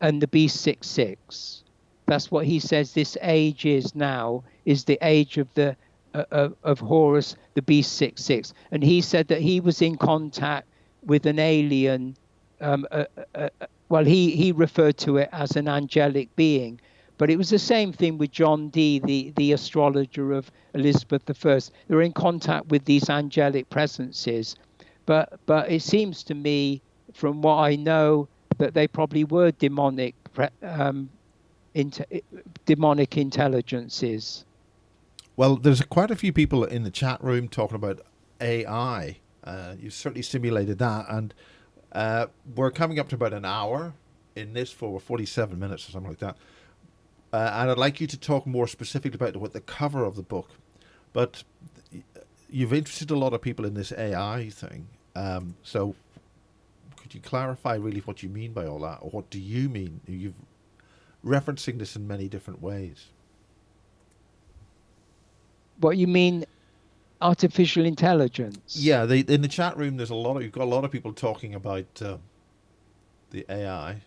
and the B66. That's what he says this age is now, is the age of the of Horus, the B66. And he said that he was in contact with an alien. Well, he referred to it as an angelic being. But it was the same thing with John Dee, the astrologer of Elizabeth I. They were in contact with these angelic presences. But it seems to me, from what I know, that they probably were demonic intelligences. Well, there's quite a few people in the chat room talking about AI. You certainly stimulated that, and we're coming up to about an hour in this for 47 minutes or something like that. And I'd like you to talk more specifically about what the cover of the book. But you've interested a lot of people in this AI thing. So could you clarify really what you mean by all that? Or what do you mean? You're referencing this in many different ways. What you mean, artificial intelligence? Yeah, in the chat room, you've got a lot of people talking about the AI.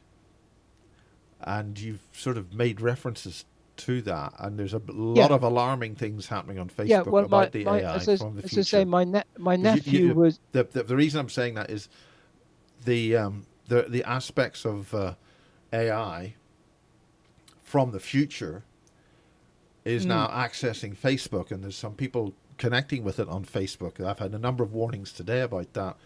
And you've sort of made references to that, and there's a lot of alarming things happening on Facebook about the AI from the future. As I say, my nephew was... The reason I'm saying that is the aspects of AI from the future is now accessing Facebook, and there's some people connecting with it on Facebook. I've had a number of warnings today about that.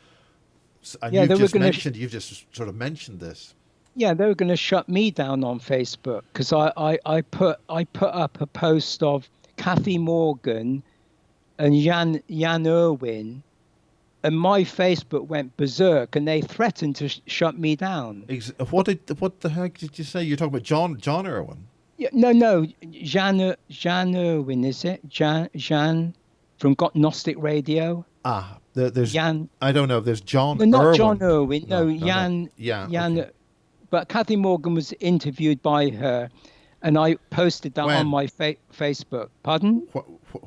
And you've just sort of mentioned this. Yeah, they were going to shut me down on Facebook because I put up a post of Kathy Morgan and Jan Irwin, and my Facebook went berserk, and they threatened to shut me down. What the heck did you say? You're talking about John Irwin? Yeah, no, Jan Irwin, is it? Jan from Gnostic Radio. There's Jan. I don't know. There's John. No, not Irwin. John Irwin. No, Jan. Yeah. Jan. Okay. But Kathy Morgan was interviewed by her, and I posted that on my Facebook. Pardon?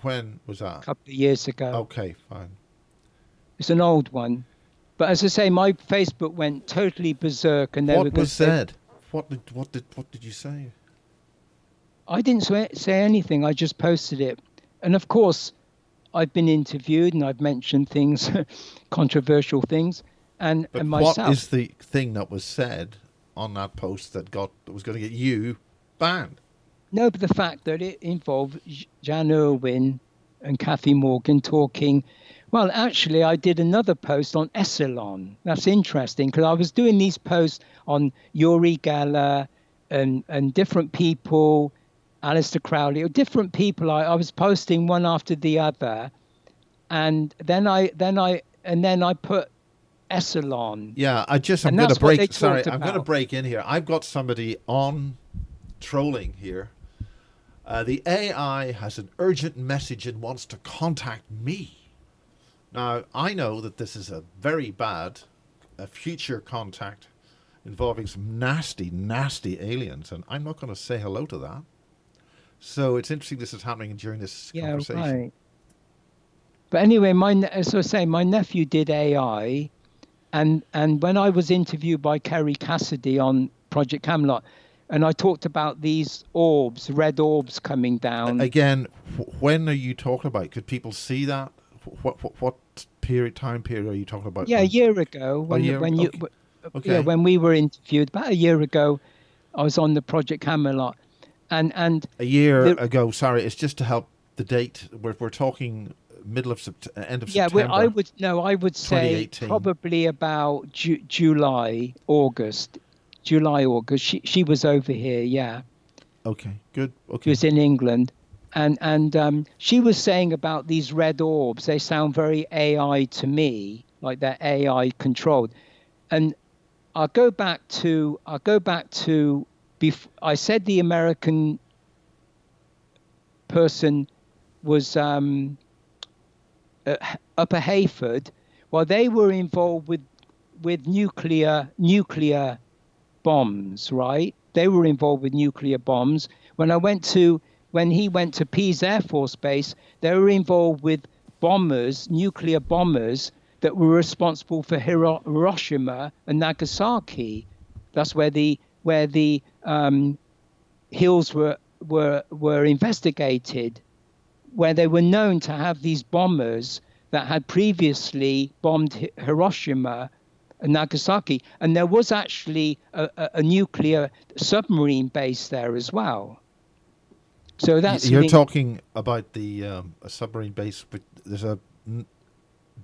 When was that? A couple of years ago. Okay, fine. It's an old one. But as I say, my Facebook went totally berserk. And what was said? What did you say? I didn't say anything. I just posted it. And of course, I've been interviewed and I've mentioned things, controversial things. And myself. What is the thing that was said on that post that was going to get you banned? No, but the fact that it involved Jan Irwin and Kathy Morgan talking. Well, actually, I did another post on Esalen. That's interesting because I was doing these posts on Uri Geller and different people, Aleister Crowley, or different people. I was posting one after the other, and then I put Esalen. Yeah, I'm going to break. Sorry, I'm going to break in here. I've got somebody on trolling here. The AI has an urgent message and wants to contact me. Now, I know that this is a very bad future contact involving some nasty, nasty aliens, and I'm not going to say hello to that. So it's interesting this is happening during this conversation. Right. But anyway, as I say, my nephew did AI. And when I was interviewed by Kerry Cassidy on Project Camelot, and I talked about these orbs, red orbs coming down. Again, when are you talking about? Could people see that? What time period are you talking about? Yeah, a year ago. When we were interviewed, about a year ago, I was on the Project Camelot. And a year ago, sorry, it's just to help the date. We're talking middle of end of September. Yeah, I would say probably about July, August. She was over here, yeah. Okay, good. Okay. She was in England, and she was saying about these red orbs. They sound very AI to me, like they're AI controlled. And I'll go back to. I said the American person was Upper Hayford. Well, they were involved with nuclear bombs, right? They were involved with nuclear bombs. When he went to Pease Air Force Base, they were involved with nuclear bombers that were responsible for Hiroshima and Nagasaki. That's where the hills were investigated, where they were known to have these bombers that had previously bombed Hiroshima and Nagasaki. And there was actually a nuclear submarine base there as well. So that's you're talking about the a submarine base, but there's a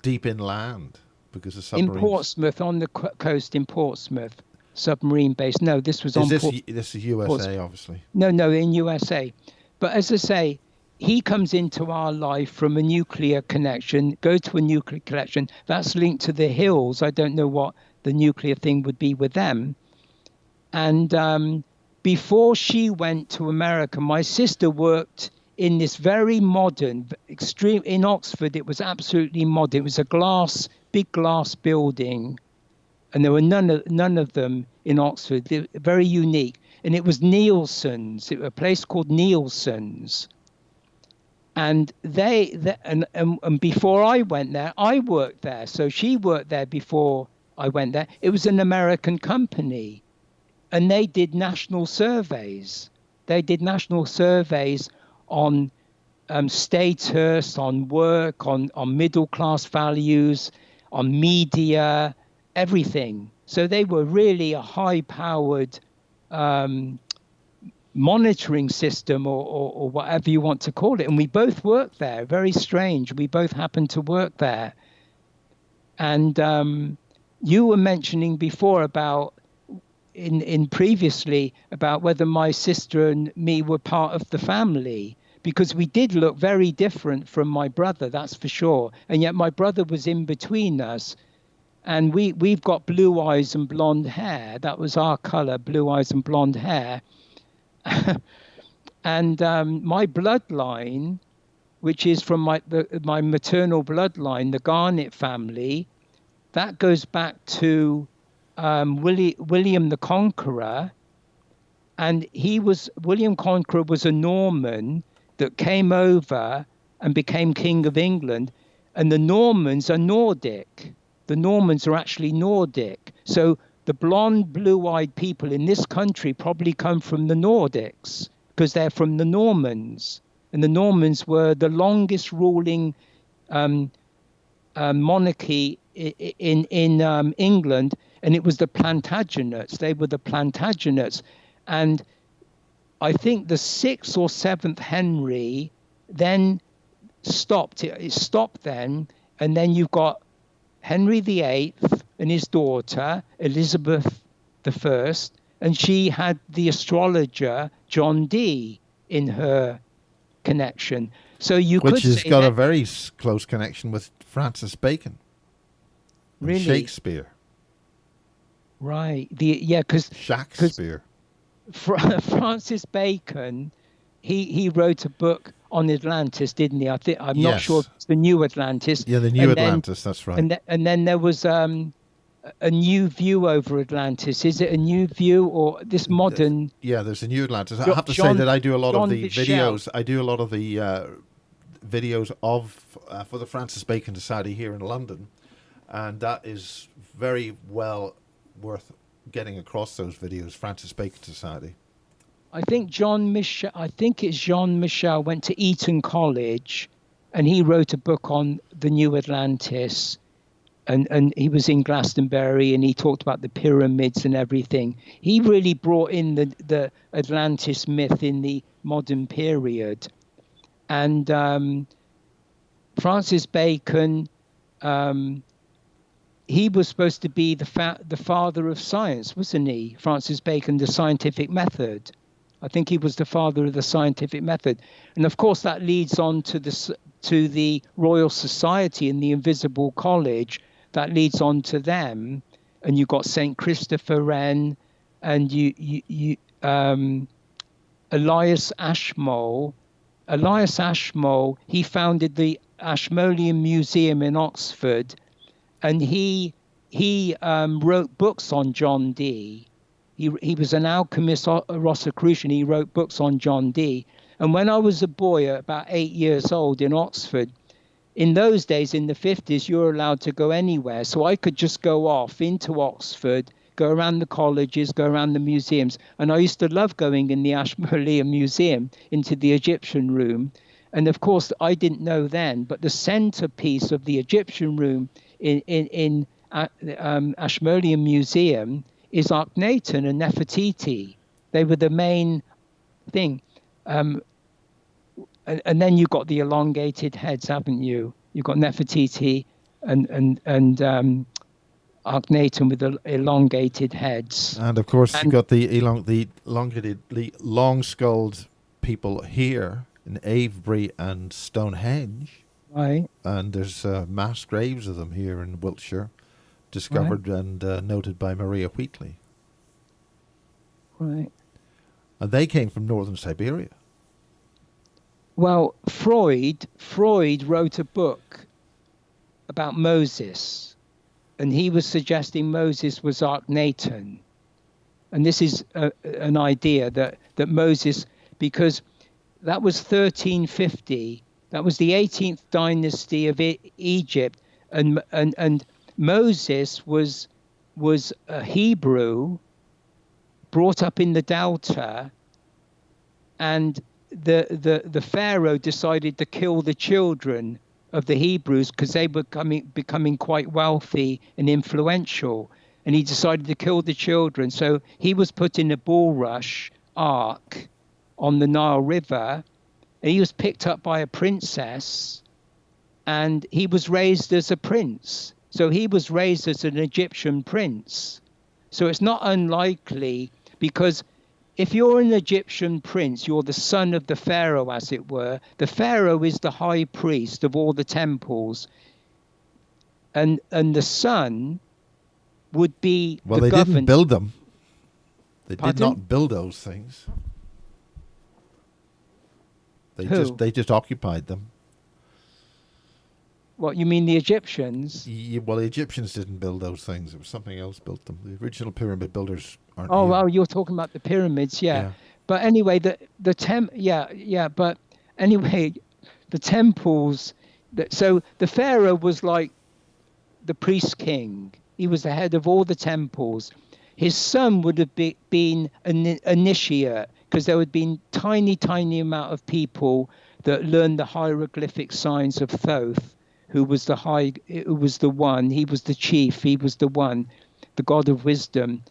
deep inland because the submarines in Portsmouth, on the coast in Portsmouth, submarine base. No, this was this is USA, Portsmouth. Obviously. No, in USA. But as I say, he comes into our life from a nuclear connection, go to a nuclear connection. That's linked to the hills. I don't know what the nuclear thing would be with them. And before she went to America, my sister worked in this very modern, extreme, in Oxford, it was absolutely modern. It was a big glass building. And there were none of them in Oxford. They were very unique. And it was Nielsen's, a place called Nielsen's. And and before I went there, I worked there. So she worked there before I went there. It was an American company. And they did national surveys. They did national surveys on status, on work, on middle class values, on media, everything. So they were really a high-powered monitoring system or whatever you want to call it. And we both worked there. Very strange. We both happened to work there. And you were mentioning before about in previously about whether my sister and me were part of the family, because we did look very different from my brother, that's for sure. And yet my brother was in between us. And we've got blue eyes and blonde hair. That was our color, blue eyes and blonde hair. And my bloodline, which is from my maternal bloodline, the Garnet family, that goes back to William the Conqueror. And William Conqueror was a Norman that came over and became King of England. And the Normans are Nordic. The Normans are actually Nordic. So the blonde, blue-eyed people in this country probably come from the Nordics because they're from the Normans. And the Normans were the longest ruling monarchy in England. And it was the Plantagenets. They were the Plantagenets. And I think the 6th or 7th Henry then stopped. It stopped then. And then you've got Henry VIII and his daughter, Elizabeth I, and she had the astrologer John Dee in her connection. So which has got a very close connection with Francis Bacon. Really? Shakespeare. Right. Because Shakespeare. Francis Bacon, he wrote a book on Atlantis, didn't he? I'm not sure if it's the New Atlantis. Yeah, the New Atlantis, that's right. And then there was a new view over Atlantis. Is it a new view or this modern? Yeah, there's a New Atlantis. I have to say that I do a lot of the videos. I do a lot of the videos for the Francis Bacon Society here in London, and that is very well worth getting across those videos. Francis Bacon Society. I think it's Jean Michel went to Eton College and he wrote a book on the New Atlantis, and he was in Glastonbury and he talked about the pyramids and everything. He really brought in the Atlantis myth in the modern period. And Francis Bacon, he was supposed to be the father of science, wasn't he? Francis Bacon, the scientific method. I think he was the father of the scientific method. And of course, that leads on to the Royal Society and the Invisible College. That leads on to them. And you've got St. Christopher Wren and Elias Ashmole. Elias Ashmole, he founded the Ashmolean Museum in Oxford, and he wrote books on John Dee. He was an alchemist, a Rosicrucian. He wrote books on John Dee. And when I was a boy, about 8 years old in Oxford, in those days, in the 50s, you were allowed to go anywhere. So I could just go off into Oxford, go around the colleges, go around the museums. And I used to love going in the Ashmolean Museum into the Egyptian room. And of course, I didn't know then, but the centerpiece of the Egyptian room in Ashmolean Museum is Akhenaten and Nefertiti. They were the main thing. And then you've got the elongated heads, haven't you? You've got Nefertiti and Akhenaten with the elongated heads. And of course, you've got the elongated, long-skulled people here in Avebury and Stonehenge. Right. And there's mass graves of them here in Wiltshire, discovered and noted by Maria Wheatley. Right. And they came from northern Siberia. Well, Freud wrote a book about Moses, and he was suggesting Moses was Akhenaten. And this is an idea that Moses, because that was 1350, that was the 18th dynasty of Egypt, and Moses was a Hebrew brought up in the Delta, and the Pharaoh decided to kill the children of the Hebrews because they were becoming quite wealthy and influential, and he decided to kill the children. So he was put in a bulrush ark on the Nile River, and he was picked up by a princess, and he was raised as a prince. So he was raised as an Egyptian prince. So it's not unlikely, because if you're an Egyptian prince, you're the son of the pharaoh, as it were. The pharaoh is the high priest of all the temples, and the son would be well, they didn't build them. They Pardon? did not build those things. They just occupied them. What, you mean the Egyptians? Well, the Egyptians didn't build those things. It was something else built them. The original pyramid builders aren't Oh, here. well, you're talking about the pyramids, yeah. But anyway, but anyway, the temples. So the pharaoh was like the priest king. He was the head of all the temples. His son would have been an initiate, because there would have been tiny amount of people that learned the hieroglyphic signs of Thoth, who was the one, he was the chief, he was the one, the god of wisdom.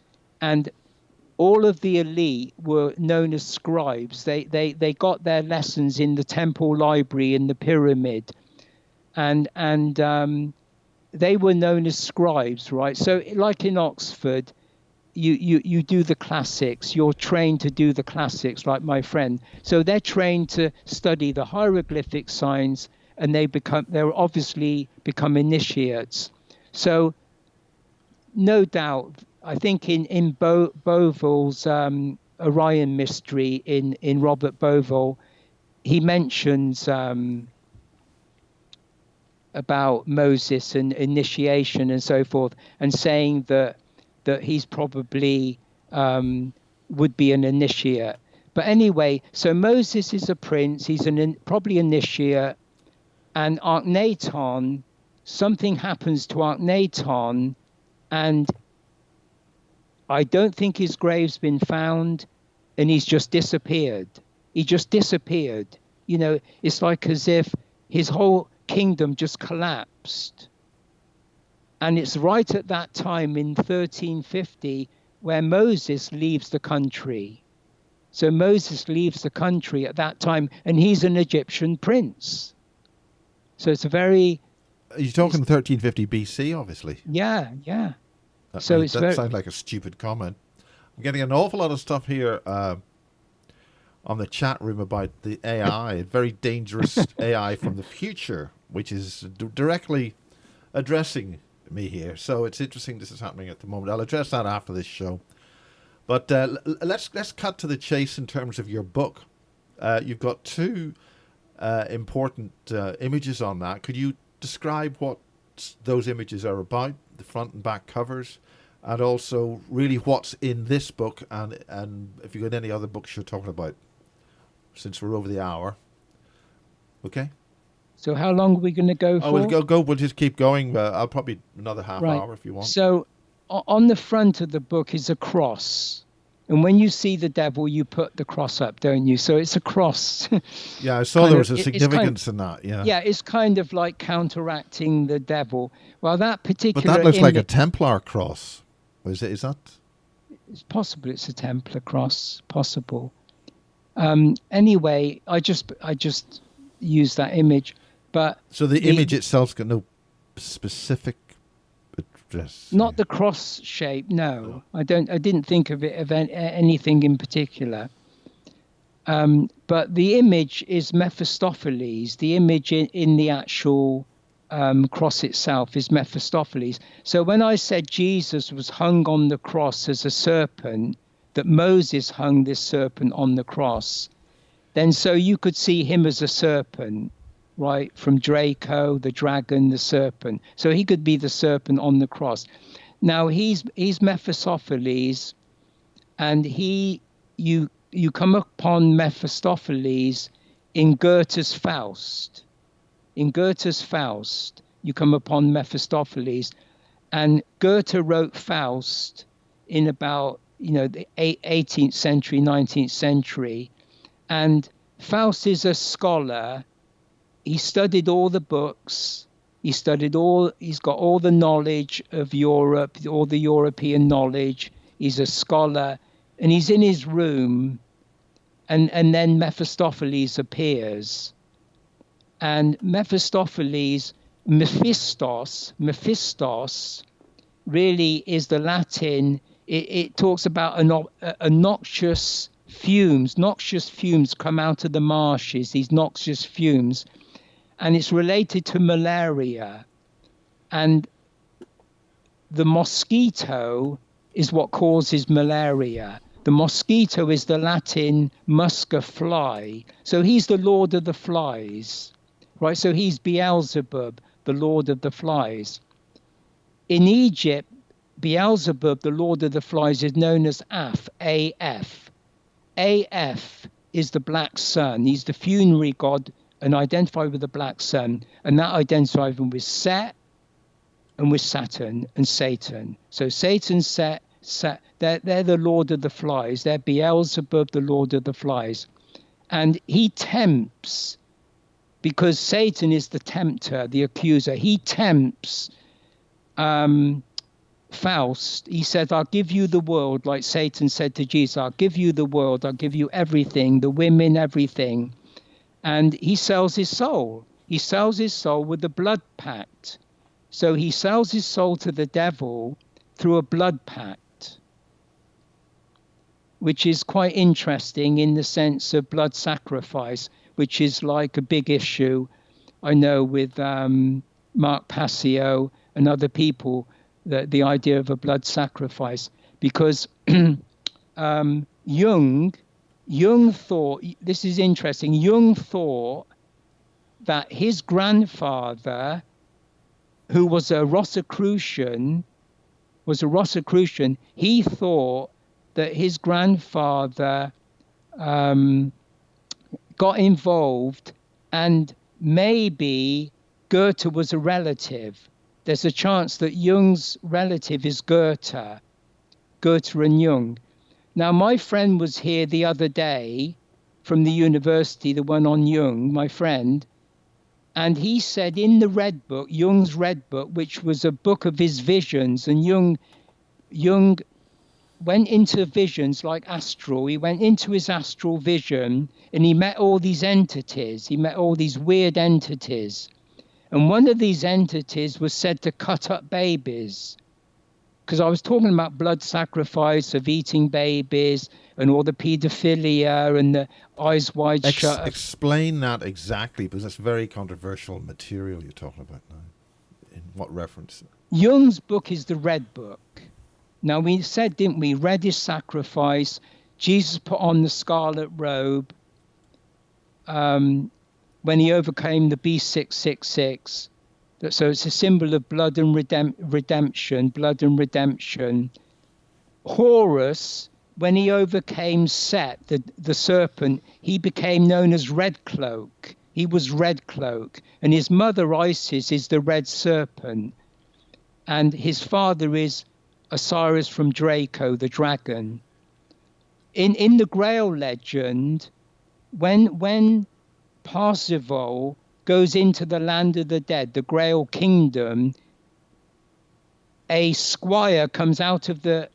And all of the elite were known as scribes. They got their lessons in the temple library in the pyramid, and they were known as scribes, right? So like in Oxford, you do the classics. You're trained to do the classics, like my friend. So they're trained to study the hieroglyphic signs, and they're obviously become initiates. So no doubt, I think in Boville's Orion mystery, in Robert Boville, he mentions about Moses and initiation and so forth, and saying that he's probably would be an initiate. But anyway, so Moses is a prince. He's probably initiate. And Akhenaten, something happens to Akhenaten, and I don't think his grave's been found, and he's just disappeared. He just disappeared. You know, it's like as if his whole kingdom just collapsed. And it's right at that time in 1350 where Moses leaves the country. So Moses leaves the country at that time, and he's an Egyptian prince. So it's a very... You're talking 1350 BC, obviously. Yeah. That sounds like a stupid comment. I'm getting an awful lot of stuff here on the chat room about the AI, very dangerous AI from the future, which is directly addressing me here. So it's interesting this is happening at the moment. I'll address that after this show. But let's cut to the chase in terms of your book. You've got two important images on that. Could you describe what those images are about, the front and back covers, and also really what's in this book, and if you've got any other books you're talking about, since we're over the hour. Okay. So how long are we going to go for? Oh, we'll go. We'll just keep going. I'll probably another half Right. hour if you want. So on the front of the book is a cross. And when you see the devil, you put the cross up, don't you? So it's a cross. Yeah, I saw there was a significance in that. Yeah. Yeah, it's kind of like counteracting the devil. Well, that particular. But that looks like a Templar cross. Is that? It's possible it's a Templar cross. Possible. Anyway, I just use that image, but so the image itself's got no specific address. Not the cross shape. No, I didn't think of it of anything in particular. But the image is Mephistopheles. The image in the actual cross itself is Mephistopheles. So when I said Jesus was hung on the cross as a serpent, that Moses hung this serpent on the cross, then so you could see him as a serpent, right? From Draco, the dragon, the serpent. So he could be the serpent on the cross. Now he's Mephistopheles, and you come upon Mephistopheles in Goethe's Faust. In Goethe's Faust, you come upon Mephistopheles, and Goethe wrote Faust in about the 18th century, 19th century, and Faust is a scholar. He studied all the books. He's got all the knowledge of Europe, all the European knowledge. He's a scholar, and he's in his room, and then Mephistopheles appears. And Mephistos, really is the Latin. It talks about a noxious fumes. Noxious fumes come out of the marshes, these noxious fumes. And it's related to malaria. And the mosquito is what causes malaria. The mosquito is the Latin musca fly. So he's the lord of the flies, right? So he's Beelzebub, the lord of the flies. In Egypt, Beelzebub, the lord of the flies, is known as Af, A-F. A-F is the black sun. He's the funerary god and identified with the black sun. And that identifies him with Set and with Saturn and Satan. So Satan, Set, they're the lord of the flies. They're Beelzebub, the lord of the flies. And he tempts, because Satan is the tempter, the accuser. He tempts Faust. He said, I'll give you the world, like Satan said to Jesus, I'll give you the world, I'll give you everything, the women, everything. And he sells his soul. He sells his soul with the blood pact. So he sells his soul to the devil through a blood pact, which is quite interesting in the sense of blood sacrifice, which is like a big issue, I know, with Mark Passio and other people, the idea of a blood sacrifice. Because Jung thought, this is interesting, Jung thought that his grandfather, who was a Rosicrucian, he thought that his grandfather got involved, and maybe Goethe was a relative. There's a chance that Jung's relative is Goethe and Jung. Now, my friend was here the other day from the university, the one on Jung, my friend, and he said in the Red Book, Jung's Red Book, which was a book of his visions, and Jung went into visions like astral. He went into his astral vision and he met all these entities. He met all these weird entities. And one of these entities was said to cut up babies. Because I was talking about blood sacrifice, of eating babies, and all the paedophilia and the eyes wide shut. Explain that exactly, because that's very controversial material you're talking about now. In what reference? Jung's book is the Red Book. Now, we said, didn't we, red is sacrifice. Jesus put on the scarlet robe. when he overcame the B666. So it's a symbol of blood and redemption, blood and redemption. Horus, when he overcame Set, the serpent, he became known as Red Cloak. He was Red Cloak. And his mother, Isis, is the Red Serpent. And his father is Osiris from Draco, the dragon. In the Grail legend, when Parsifal goes into the land of the dead, the Grail kingdom, a squire comes out of the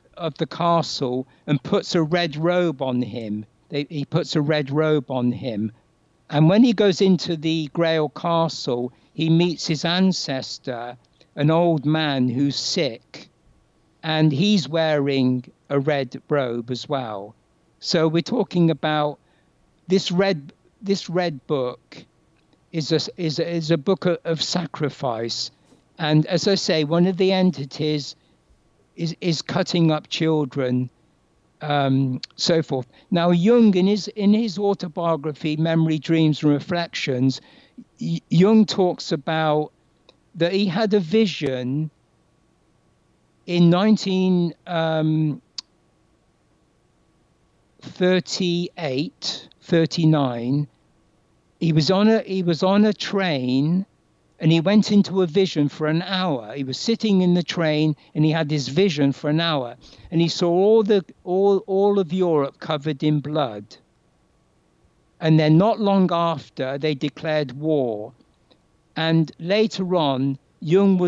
castle and puts a red robe on him. He puts a red robe on him. And when he goes into the Grail castle, he meets his ancestor, an old man who's sick, and he's wearing a red robe as well. So we're talking about this red book is a book of sacrifice. And as I say, one of the entities is cutting up children, so forth. Now, Jung, in his autobiography, Memory, Dreams and Reflections, Jung talks about that he had a vision in 1939. He was on a train, and he went into a vision for an hour. He was sitting in the train, and he had this vision for an hour, and he saw all of Europe covered in blood. And then not long after, they declared war. And later on, Jung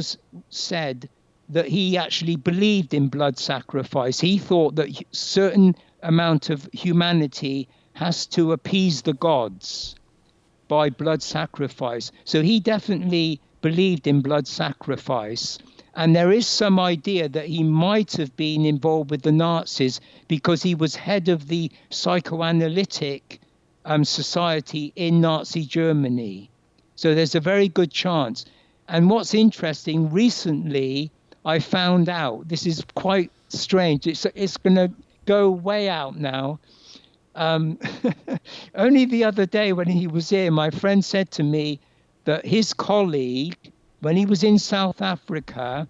said that he actually believed in blood sacrifice. He thought that certain amount of humanity has to appease the gods by blood sacrifice. So he definitely believed in blood sacrifice. And there is some idea that he might have been involved with the Nazis because he was head of the psychoanalytic society in Nazi Germany. So there's a very good chance. And what's interesting, recently I found out, this is quite strange, it's going to go way out now. Only the other day when he was here, my friend said to me that his colleague, when he was in South Africa,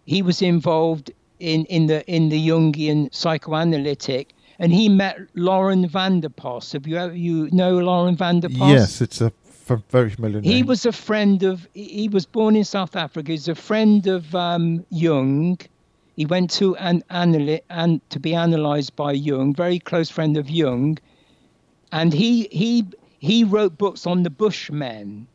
he was involved in the Jungian psychoanalytic, and he met Lauren van der Post. You know Lauren van der Post? Yes, it's a very familiar name. He was a friend of. He was born in South Africa. He's a friend of Jung. He went to to be analysed by Jung, very close friend of Jung, and he wrote books on the Bushmen,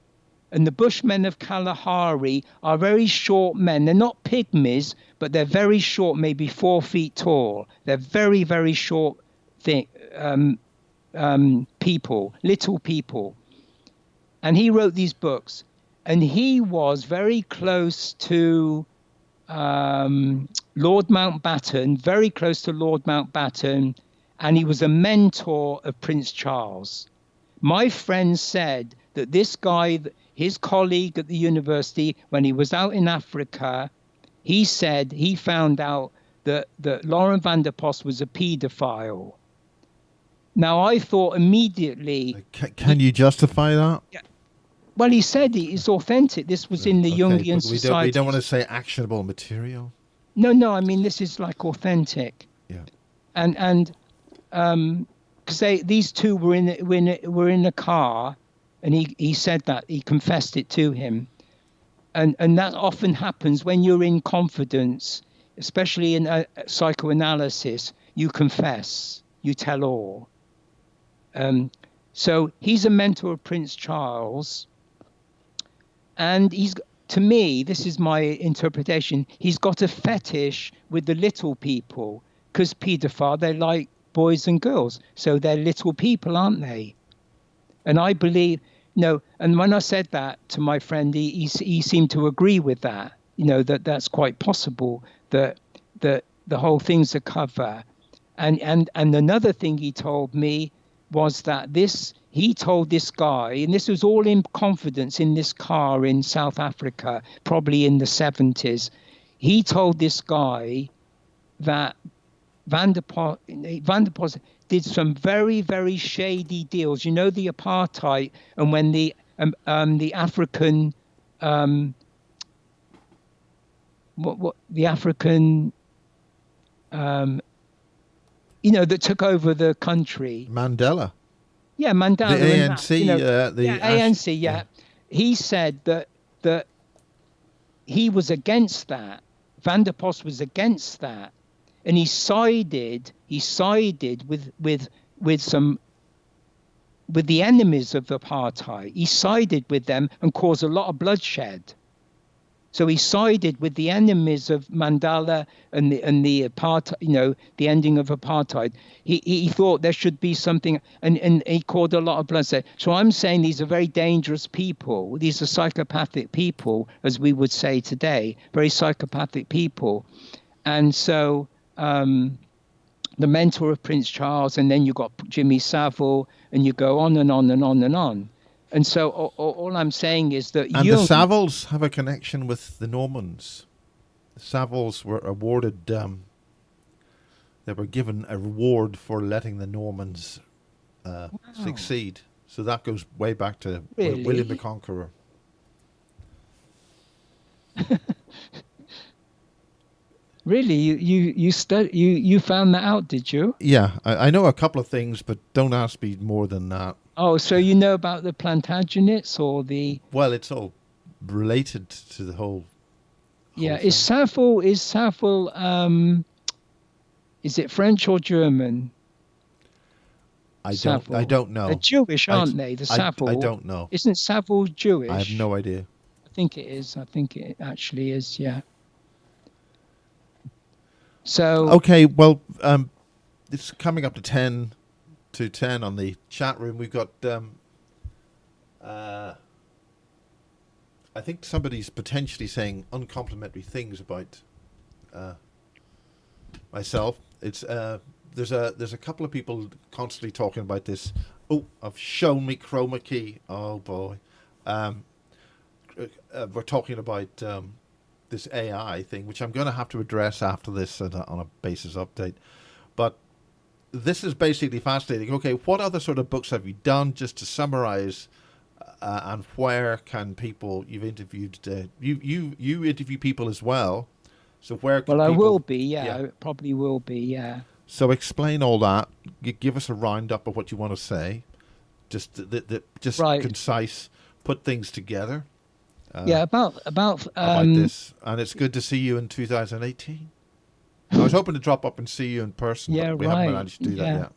and the Bushmen of Kalahari are very short men. They're not pygmies, but they're very short, maybe 4 feet tall. They're very, very short people, little people, and he wrote these books, and he was very close to Lord Mountbatten, very close to Lord Mountbatten, and he was a mentor of Prince Charles. My friend said that this guy, his colleague at the university, when he was out in Africa, he said he found out that Lauren van der Post was a paedophile. Now, I thought immediately... Can you justify that? Yeah. Well, he said it's authentic. This was in the Jungian society. We don't want to say actionable material. No. I mean, this is like authentic. Yeah. And because these two were in a car, and he said that he confessed it to him, and that often happens when you're in confidence, especially in psychoanalysis. You confess, you tell all. So he's a mentor of Prince Charles. And to me, this is my interpretation, he's got a fetish with the little people, because paedophile, they like boys and girls. So they're little people, aren't they? And I believe, and when I said that to my friend, he seemed to agree with that, that's quite possible, that the whole thing's a cover. And another thing he told me was that he told this guy, and this was all in confidence in this car in South Africa, probably in the 70s. He told this guy that Van der Post did some very, very shady deals. You know, the apartheid, and when the African what the African that took over the country. Mandela. Yeah, Mandela. The ANC. ANC. Yeah, he said that he was against that. Van der Post was against that, and he sided with the enemies of apartheid. He sided with them and caused a lot of bloodshed. So he sided with the enemies of Mandela and the apartheid, the ending of apartheid. He thought there should be something, and he caused a lot of bloodshed. So I'm saying these are very dangerous people. These are psychopathic people, as we would say today, very psychopathic people. And so the mentor of Prince Charles, and then you got Jimmy Savile, and you go on and on and on and on. And so all I'm saying is that the Saviles have a connection with the Normans. The Saviles were awarded, they were given a reward for letting the Normans succeed. So that goes way back to William the Conqueror. Really, you found that out, did you? Yeah, I know a couple of things, but don't ask me more than that. Oh, so you know about the Plantagenets or the? Well, it's all related to the whole. Yeah, thing. Is Savile? Is it French or German? I don't know. They're Jewish, aren't they? The Savile. I don't know. Isn't Savile Jewish? I have no idea. I think it is. I think it actually is. Yeah. So. Okay, well, it's coming up to 10 on the chat room. We've got I think somebody's potentially saying uncomplimentary things about myself. It's there's a couple of people constantly talking about this. Oh, I've shown me chroma key. Oh boy. We're talking about this AI thing, which I'm going to have to address after this on a basis update. But this is basically fascinating. Okay, what other sort of books have you done, just to summarize, and where can people you've interviewed? You interview people as well, so where? Can I people, will be. Yeah, I probably will be. Yeah. So explain all that. Give us a roundup of what you want to say. Just right. Concise. Put things together. About this, and it's good to see you in 2018. I was hoping to drop up and see you in person, but we haven't managed to do that yet.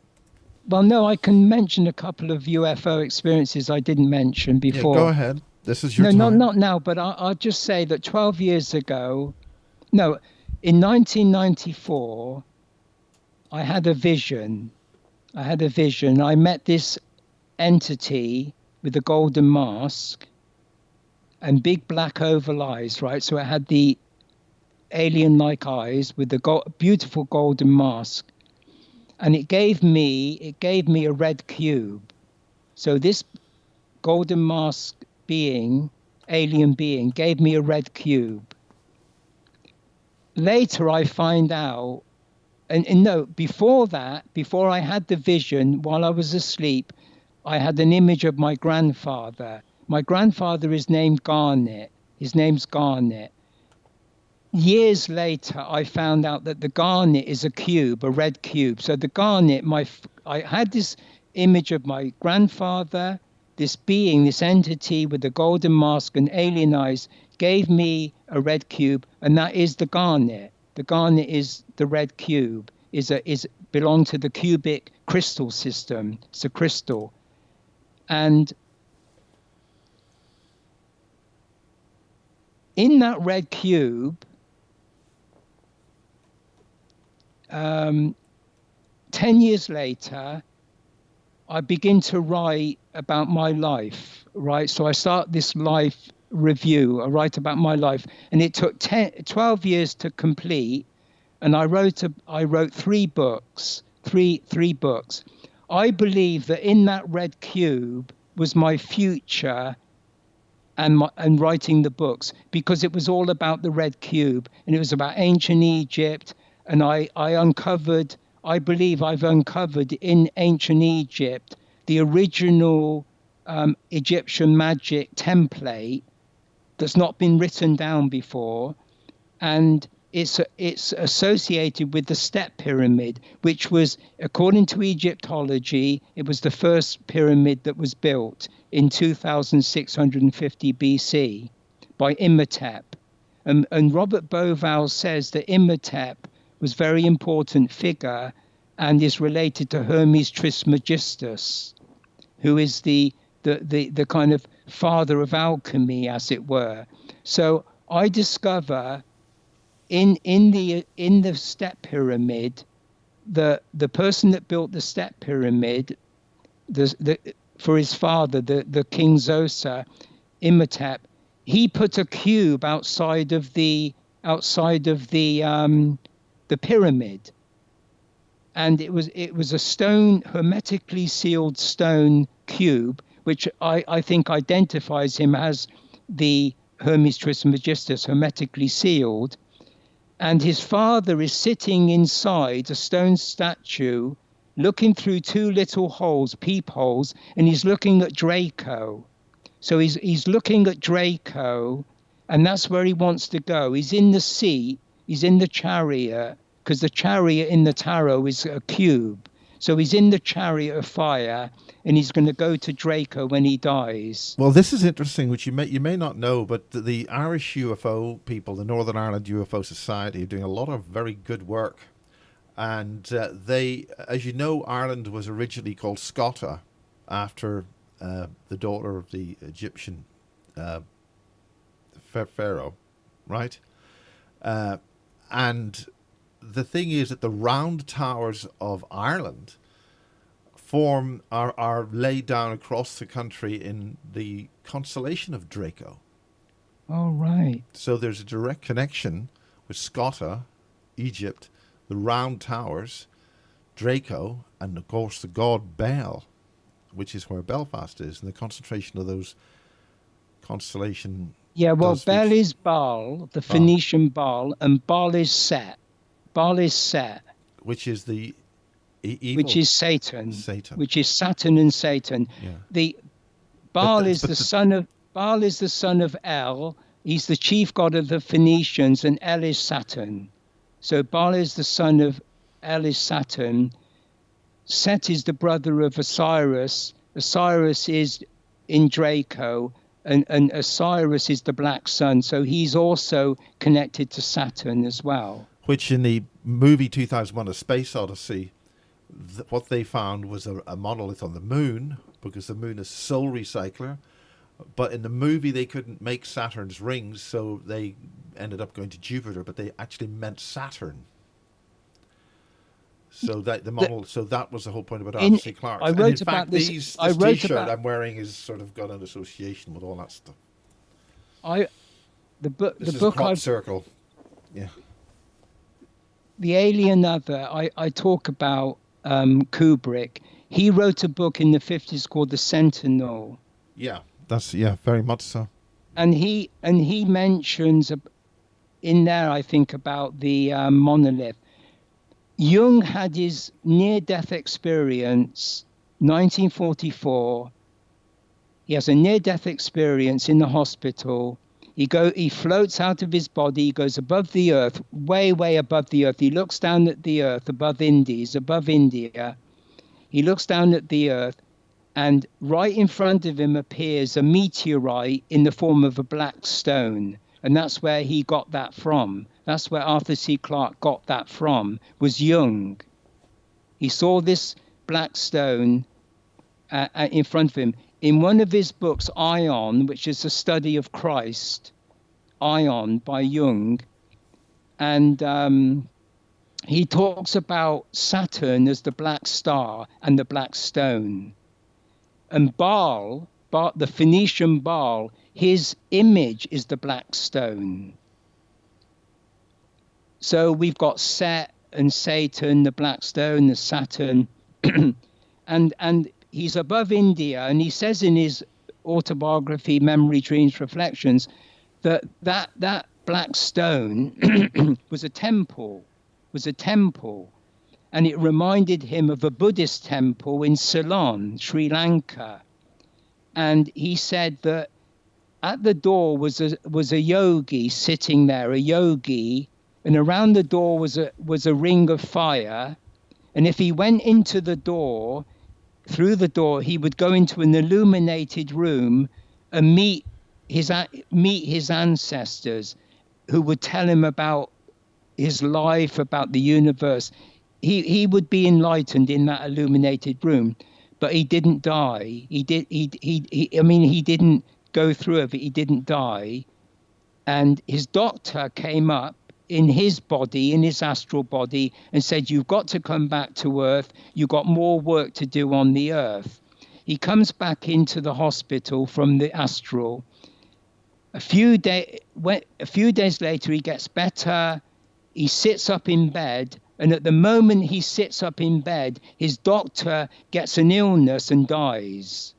Well, no, I can mention a couple of UFO experiences I didn't mention before. Yeah, go ahead. This is your time. No, not now, but I'll just say that 12 years ago, in 1994, I had a vision. I met this entity with a golden mask and big black oval eyes, right? So it had the alien-like eyes with the beautiful golden mask, and it gave me a red cube. So this golden mask alien being, gave me a red cube. Later, I find out, and no, before I had the vision, while I was asleep, I had an image of my grandfather. My grandfather is named Garnet. His name's Garnet. Years later, I found out that the garnet is a cube, a red cube. So the garnet, I had this image of my grandfather, this being, this entity with the golden mask and alien eyes, gave me a red cube, and that is the garnet. The garnet is the red cube, belong to the cubic crystal system. It's a crystal. And in that red cube, 10 years later, I begin to write about my life, right? So I start this life review. I write about my life, and it took 12 years to complete. And I wrote 3 books, three books. I believe that in that red cube was my future, and writing the books, because it was all about the red cube, and it was about ancient Egypt. And I uncovered I believe I've uncovered in ancient Egypt the original Egyptian magic template that's not been written down before, and it's associated with the step pyramid, which was, according to Egyptology, it was the first pyramid that was built in 2650 BC by Imhotep. And Robert Bauval says that Imhotep was a very important figure and is related to Hermes Trismegistus, who is the kind of father of alchemy, as it were. So I discover in the step pyramid, the person that built the step pyramid, for his father, the King Zoser, Imhotep, he put a cube outside of the pyramid, and it was a stone, hermetically sealed stone cube, which I think identifies him as the Hermes Trismegistus, hermetically sealed. And his father is sitting inside a stone statue, looking through two little holes, peepholes, and he's looking at Draco. So he's looking at Draco, and that's where he wants to go. He's in the seat, he's in the chariot, because the chariot in the tarot is a cube. So he's in the chariot of fire, and he's going to go to Draco when he dies. Well, this is interesting, which you may not know, but the Irish UFO people, the Northern Ireland UFO Society, are doing a lot of very good work. And they, as you know, Ireland was originally called Scota, after the daughter of the Egyptian pharaoh, right? And the thing is that the round towers of Ireland are laid down across the country in the constellation of Draco. Oh, right. So there's a direct connection with Scota, Egypt, the round towers, Draco, and of course the god Bel, which is where Belfast is, and the concentration of those constellation. Yeah, well, Bel is Baal, the Phoenician Baal, and Baal is Set. Baal is Set, which is the evil, which is Satan, Satan, which is Saturn and Satan. Yeah. The Baal is the son of El. He's the chief god of the Phoenicians, and El is Saturn. So Baal is the son of El is Saturn. Set is the brother of Osiris. Osiris is in Draco, and Osiris is the black sun. So he's also connected to Saturn as well. Which in the movie 2001: A Space Odyssey, what they found was a monolith on the moon, because the moon is a soul recycler. But in the movie they couldn't make Saturn's rings, so they ended up going to Jupiter, but they actually meant Saturn. So that that was the whole point about Arthur C. Clarke. I wrote about this. This T-shirt I'm wearing is sort of got an association with all that stuff. The book Crop Circle. Yeah. The Alien Other, I talk about Kubrick. He wrote a book in the 50s called The Sentinel. Yeah, very much so. And he mentions in there, I think, about the monolith. Jung had his near-death experience, 1944. He has a near-death experience in the hospital. He floats out of his body, he goes above the earth, way, way above the earth. He looks down at the earth above India. He looks down at the earth, and right in front of him appears a meteorite in the form of a black stone. And that's where he got that from. That's where Arthur C. Clarke got that from, was Jung. He saw this black stone in front of him. In one of his books, Ion, which is a study of Christ, Ion by Jung, and he talks about Saturn as the black star and the black stone. And Baal, the Phoenician Baal, his image is the black stone. So we've got Set and Satan, the black stone, the Saturn, and he's above India, and he says in his autobiography, Memory, Dreams, Reflections, that black stone was a temple, and it reminded him of a Buddhist temple in Ceylon, Sri Lanka. And he said that at the door was a yogi sitting there, a yogi, and around the door was a ring of fire. And if he went into the door, through the door, he would go into an illuminated room and meet his ancestors, who would tell him about his life, about the universe. He would be enlightened in that illuminated room, but he didn't die. He didn't go through it, but he didn't die. And his doctor came up in his body, in his astral body, and said, "You've got to come back to Earth. You've got more work to do on the Earth." He comes back into the hospital from the astral. A few days later, he gets better. He sits up in bed, and at the moment he sits up in bed, his doctor gets an illness and dies.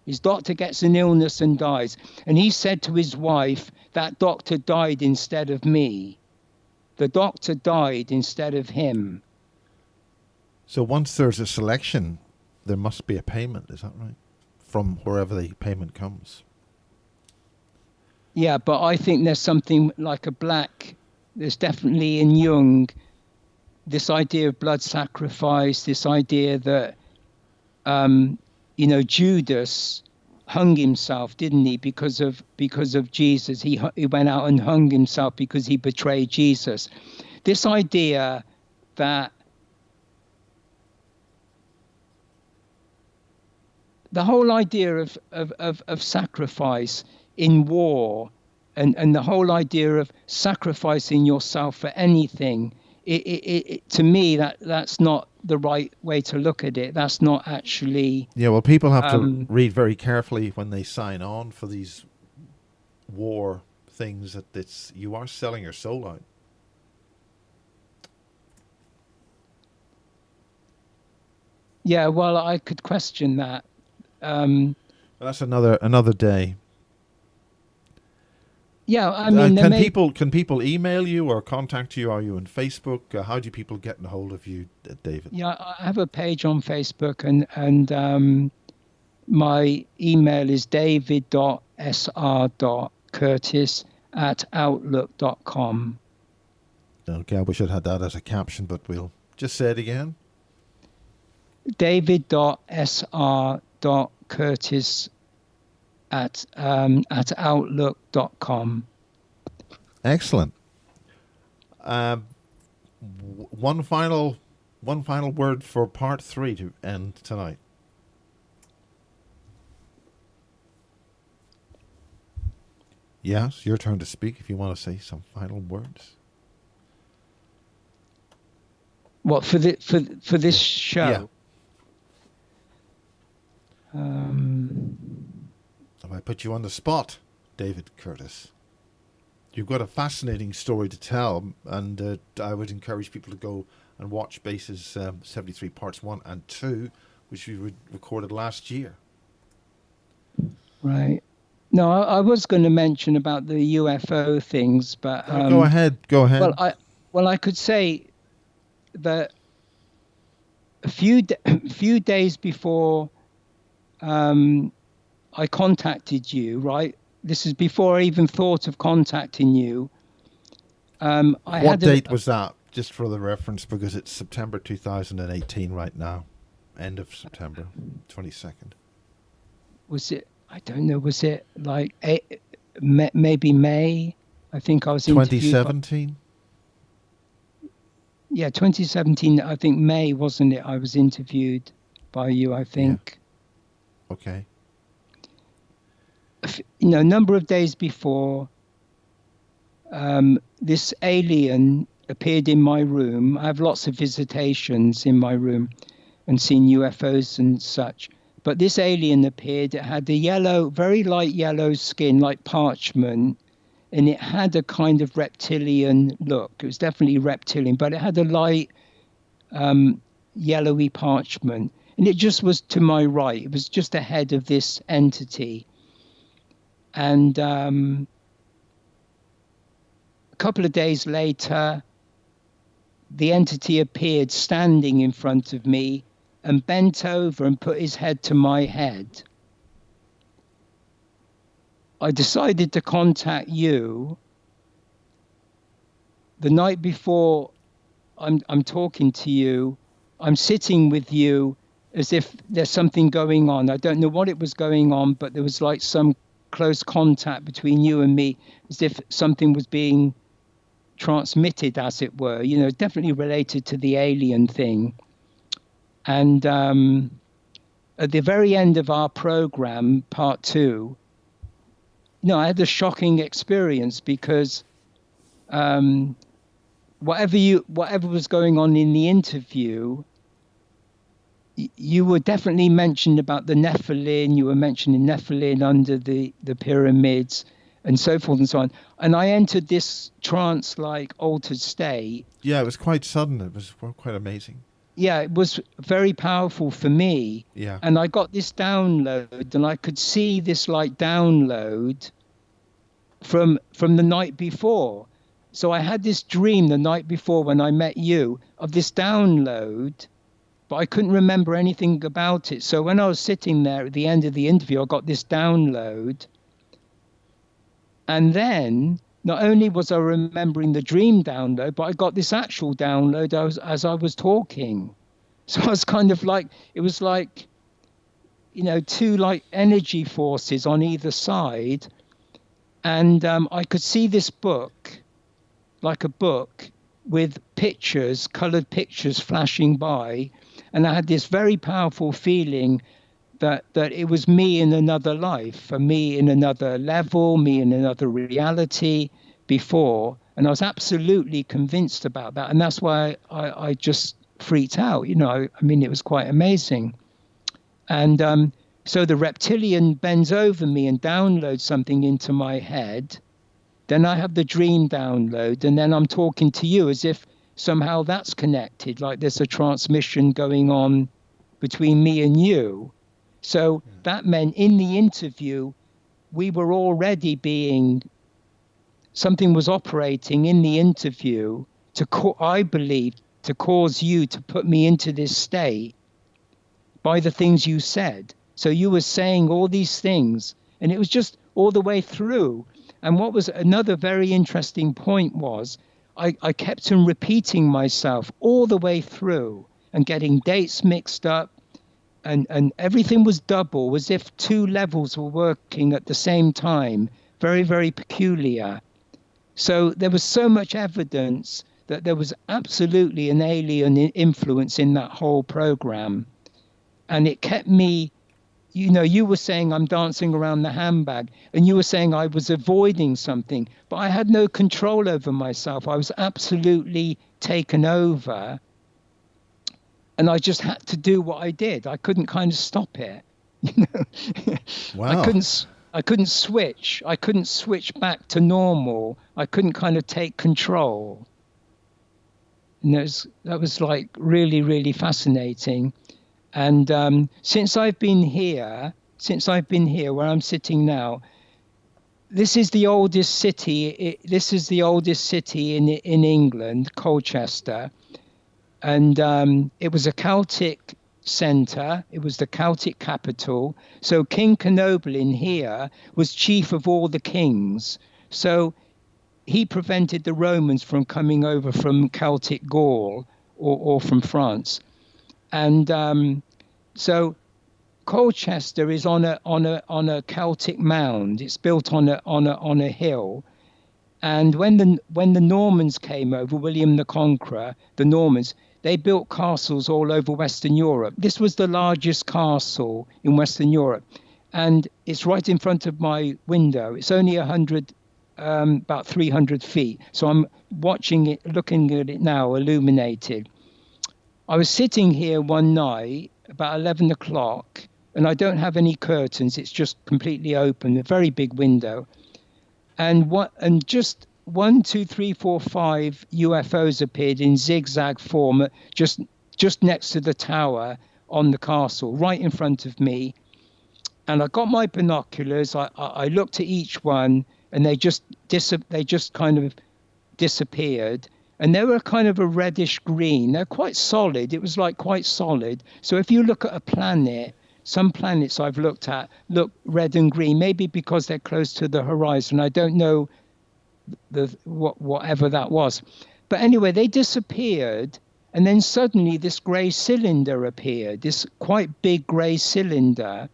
His doctor gets an illness and dies. And he said to his wife, "That doctor died instead of me. The doctor died instead of him." So once there's a selection, there must be a payment, is that right? From wherever the payment comes. Yeah, but I think there's something like there's definitely in Jung, this idea of blood sacrifice, this idea that, Judas hung himself, didn't he, because of Jesus. He went out and hung himself because he betrayed Jesus. This idea that the whole idea of sacrifice in war, and the whole idea of sacrificing yourself for anything, it to me that's not the right way to look at it. That's not actually. Yeah, well, people have to read very carefully when they sign on for these war things, that you are selling your soul out. Yeah, well, I could question that. That's another day. Yeah, I mean, can people email you or contact you? Are you on Facebook? How do people get in hold of you, David? Yeah, I have a page on Facebook, and my email is david.sr.curtis@outlook.com. Okay, I wish I'd had that as a caption, but we'll just say it again. david.sr.curtis@outlook.com. Excellent. One final word for part 3 to end tonight. Yes, your turn to speak if you want to say some final words. What for this show? Yeah. Have I put you on the spot, David Curtis? You've got a fascinating story to tell, and I would encourage people to go and watch Bases 73 Parts 1 and 2, which we recorded last year. Right. No, I was going to mention about the UFO things, but go ahead. Well, I could say that a few days before I contacted you, right? This is before I even thought of contacting you. What date was that? Just for the reference, because it's September 2018 right now. End of September, 22nd. Was it? I don't know. Was it like maybe May? I think I was 2017. Yeah, 2017. I think May, wasn't it? I was interviewed by you, I think. Yeah. Okay. A number of days before, this alien appeared in my room. I have lots of visitations in my room and seen UFOs and such. But this alien appeared. It had a very light yellow skin, like parchment, and it had a kind of reptilian look. It was definitely reptilian, but it had a light yellowy parchment. And it just was to my right. It was just ahead of this entity. And a couple of days later, the entity appeared standing in front of me and bent over and put his head to my head. I decided to contact you the night before. I'm talking to you. I'm sitting with you as if there's something going on. I don't know what it was going on, but there was like some close contact between you and me, as if something was being transmitted, as it were, definitely related to the alien thing. And at the very end of our program, part 2, I had a shocking experience because whatever was going on in the interview, you were definitely mentioned about the Nephilim. You were mentioning Nephilim under the pyramids and so forth and so on. And I entered this trance-like altered state. Yeah, it was quite sudden. It was quite amazing. Yeah, it was very powerful for me. Yeah. And I got this download, and I could see this like download from the night before. So I had this dream the night before when I met you of this download, but I couldn't remember anything about it. So when I was sitting there at the end of the interview, I got this download. And then not only was I remembering the dream download, but I got this actual download as I was talking. So I was kind of like, it was like, two like energy forces on either side. And I could see this book, like a book with pictures, colored pictures flashing by. And I had this very powerful feeling that it was me in another life, or me in another level, me in another reality before. And I was absolutely convinced about that. And that's why I just freaked out. I mean, it was quite amazing. And so the reptilian bends over me and downloads something into my head. Then I have the dream download, and then I'm talking to you as if somehow that's connected, like there's a transmission going on between me and you. So that meant in the interview, we were already something was operating in the interview I believe, to cause you to put me into this state by the things you said. So you were saying all these things, and it was just all the way through. And what was another very interesting point was I kept on repeating myself all the way through and getting dates mixed up, and everything was double, as if two levels were working at the same time. Very, very peculiar. So there was so much evidence that there was absolutely an alien influence in that whole program. And it kept me, you were saying I'm dancing around the handbag, and you were saying I was avoiding something, but I had no control over myself. I was absolutely taken over, and I just had to do what I did. I couldn't kind of stop it. Wow. I couldn't switch. I couldn't switch back to normal. I couldn't kind of take control. And that was like really, really fascinating. And since I've been here where I'm sitting now, this is the oldest city. This is the oldest city in England, Colchester, and it was a Celtic centre. It was the Celtic capital. So King Canoblin here was chief of all the kings. So he prevented the Romans from coming over from Celtic Gaul or from France. And so Colchester is on a Celtic mound. It's built on a hill. And when the Normans came over, William the Conqueror, the Normans, they built castles all over Western Europe. This was the largest castle in Western Europe, and it's right in front of my window. It's only about 300 feet. So I'm watching it, looking at it now, illuminated. I was sitting here one night about 11 o'clock, and I don't have any curtains. It's just completely open, a very big window. And just 1, 2, 3, 4, 5 UFOs appeared in zigzag form just next to the tower on the castle, right in front of me. And I got my binoculars. I looked at each one, and they just kind of disappeared. and they were kind of a reddish green. They're quite solid. It was like quite solid. So if you look at a planet, some planets I've looked at look red and green, maybe because they're close to the horizon. I don't know whatever that was. But anyway, they disappeared, and then suddenly this grey cylinder appeared, this quite big grey cylinder,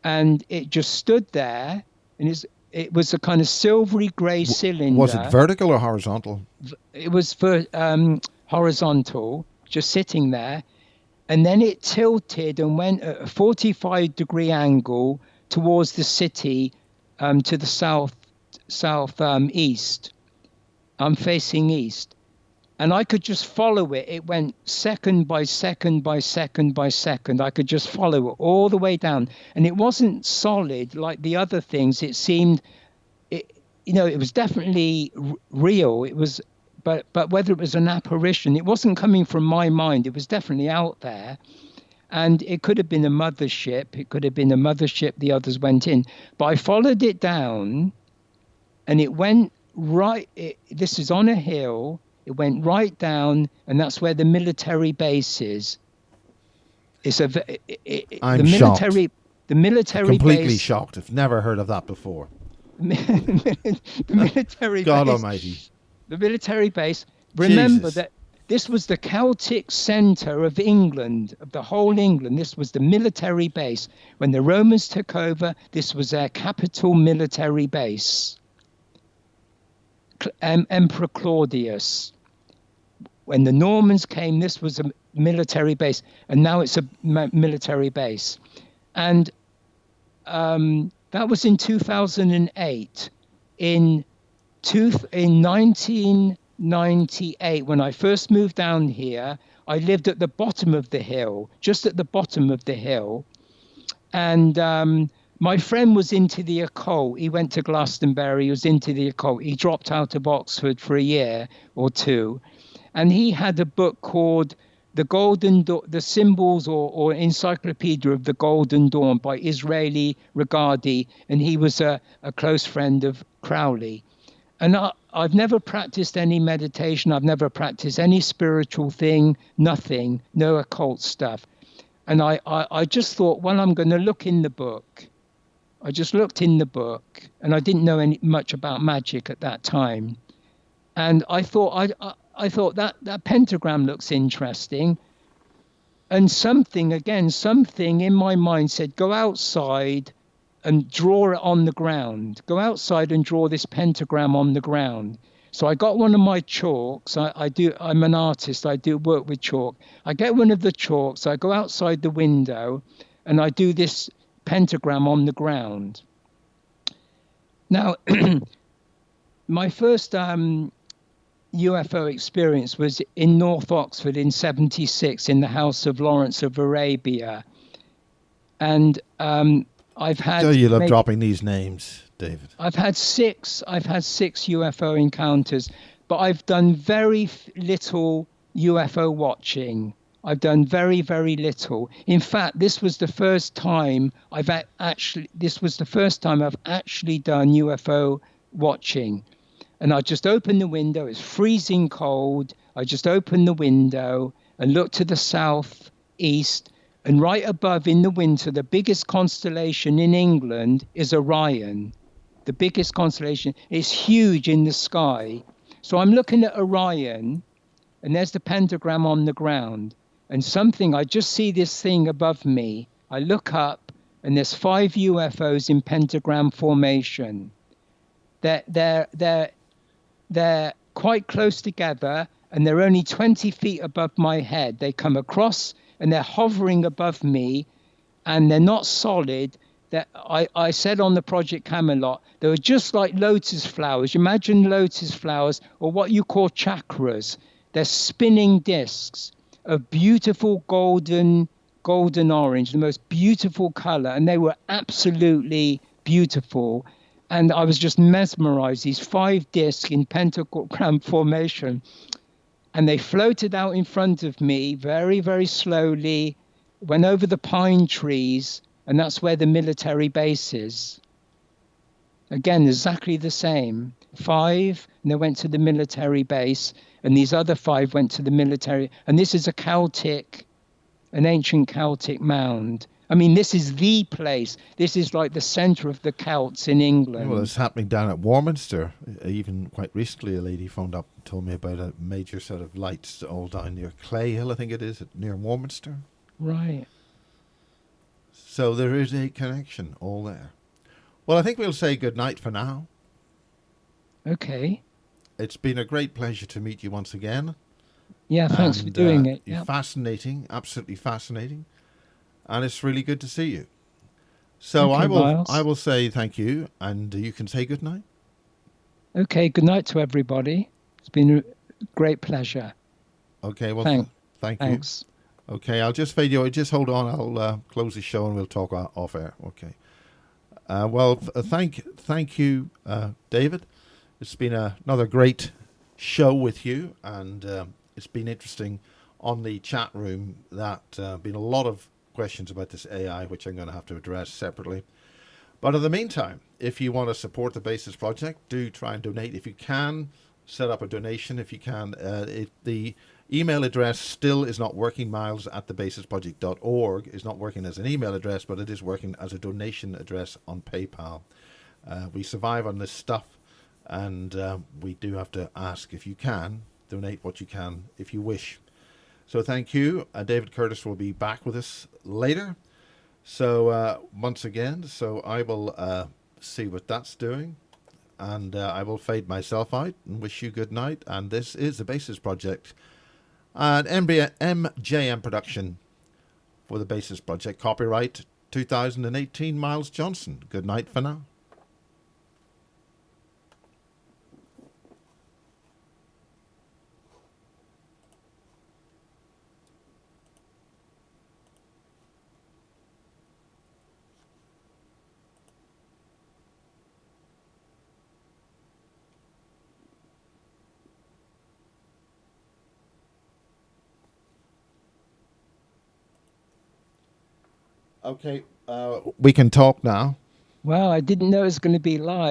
and it just stood there, and it was a kind of silvery grey cylinder. Was it vertical or horizontal? It was horizontal, just sitting there, and then it tilted and went at a 45-degree angle towards the city, to the southeast. I'm facing east, and I could just follow it. It went second by second by second by second. I could just follow it all the way down, and it wasn't solid like the other things. It seemed, it was definitely real. It was, but whether it was an apparition, it wasn't coming from my mind. It was definitely out there, and it could have been a mothership. It could have been a mothership. The others went in, but I followed it down, and it went right. This is on a hill. It went right down, and that's where the military base is. It's I'm shocked. The military completely base, shocked. I've never heard of that before. the military God base, Almighty. The military base. Remember Jesus. that this was the Celtic centre of England, of the whole England. This was the military base. When the Romans took over, this was their capital military base. Emperor Claudius. When the Normans came, this was a military base, and now it's a military base. And that was in 2008. In 1998, when I first moved down here, I lived at the bottom of the hill, just at the bottom of the hill. And my friend was into the occult. He went to Glastonbury. He was into the occult. He dropped out of Oxford for a year or two. And he had a book called The Symbols or Encyclopedia of the Golden Dawn by Israeli Regardie. And he was a close friend of Crowley. And I've never practiced any meditation. I've never practiced any spiritual thing, nothing, no occult stuff. And I just thought, well, I'm going to look in the book. I just looked in the book, and I didn't know much about magic at that time. And I thought that pentagram looks interesting. And something in my mind said, go outside and draw it on the ground. Go outside and draw this pentagram on the ground. So I got one of my chalks. I'm an artist. I do work with chalk. I get one of the chalks. I go outside the window, and I do this pentagram on the ground. Now, my first UFO experience was in North Oxford in '76 in the house of Lawrence of Arabia, and I've had. So you love dropping these names, David. I've had six UFO encounters, but I've done very little UFO watching. I've done very, very little. In fact, this was the first time I've actually done UFO watching. And I just opened the window. It's freezing cold. I just opened the window and looked to the southeast. And right above in the winter, the biggest constellation in England is Orion. The biggest constellation. It's huge in the sky. So I'm looking at Orion, and there's the pentagram on the ground. And I just see this thing above me. I look up, and there's 5 UFOs in pentagram formation. They're quite close together, and they're only 20 feet above my head. They come across, and they're hovering above me, and they're not solid. I said on the Project Camelot, they were just like lotus flowers. Imagine lotus flowers, or what you call chakras. They're spinning discs of beautiful golden orange, the most beautiful color, and they were absolutely beautiful. And I was just mesmerized, these 5 discs in pentagram formation. And they floated out in front of me very, very slowly, went over the pine trees, and that's where the military base is. Again, exactly the same. 5, and they went to the military base, and these other 5 went to the military. And this is an ancient Celtic mound. I mean, this is the place. This is like the center of the Celts in Yeah, well, England. it's happening down at Warminster. Even quite recently, a lady phoned up and told me about a major set of lights all down near Clay Hill, I think it is, near Warminster. Right. So there is a connection all there. Well, I think we'll say good night for now. Okay. It's been a great pleasure to meet you once again. Yeah, thanks for And doing it. you're Yeah. fascinating, absolutely fascinating. And it's really good to see you. So Okay, I Miles. will say thank you, and you can say good night. Okay, good night to everybody. It's been a great pleasure. Okay, well, Thanks. thank you. Thanks. Okay, I'll just fade you. Just hold on. I'll close the show and we'll talk off air. Okay. Well, thank you, David. It's been another great show with you, and it's been interesting on the chat room. That been a lot of questions about this AI, which I'm going to have to address separately. But in the meantime, if you want to support the Basis Project, do try and donate if you can. Set up a donation if you can. The email address still is not working. Miles at thebasisproject.org is not working as an email address, but it is working as a donation address on PayPal. We survive on this stuff, and we do have to ask if you can donate what you can if you wish. So thank you. David Curtis will be back with us later. So once again, so I will see what that's doing. And I will fade myself out and wish you good night. And this is the Basis Project, an MJM production for the Basis Project. Copyright 2018, Miles Johnson. Good night for now. Okay, we can talk now. Wow, I didn't know it was going to be live.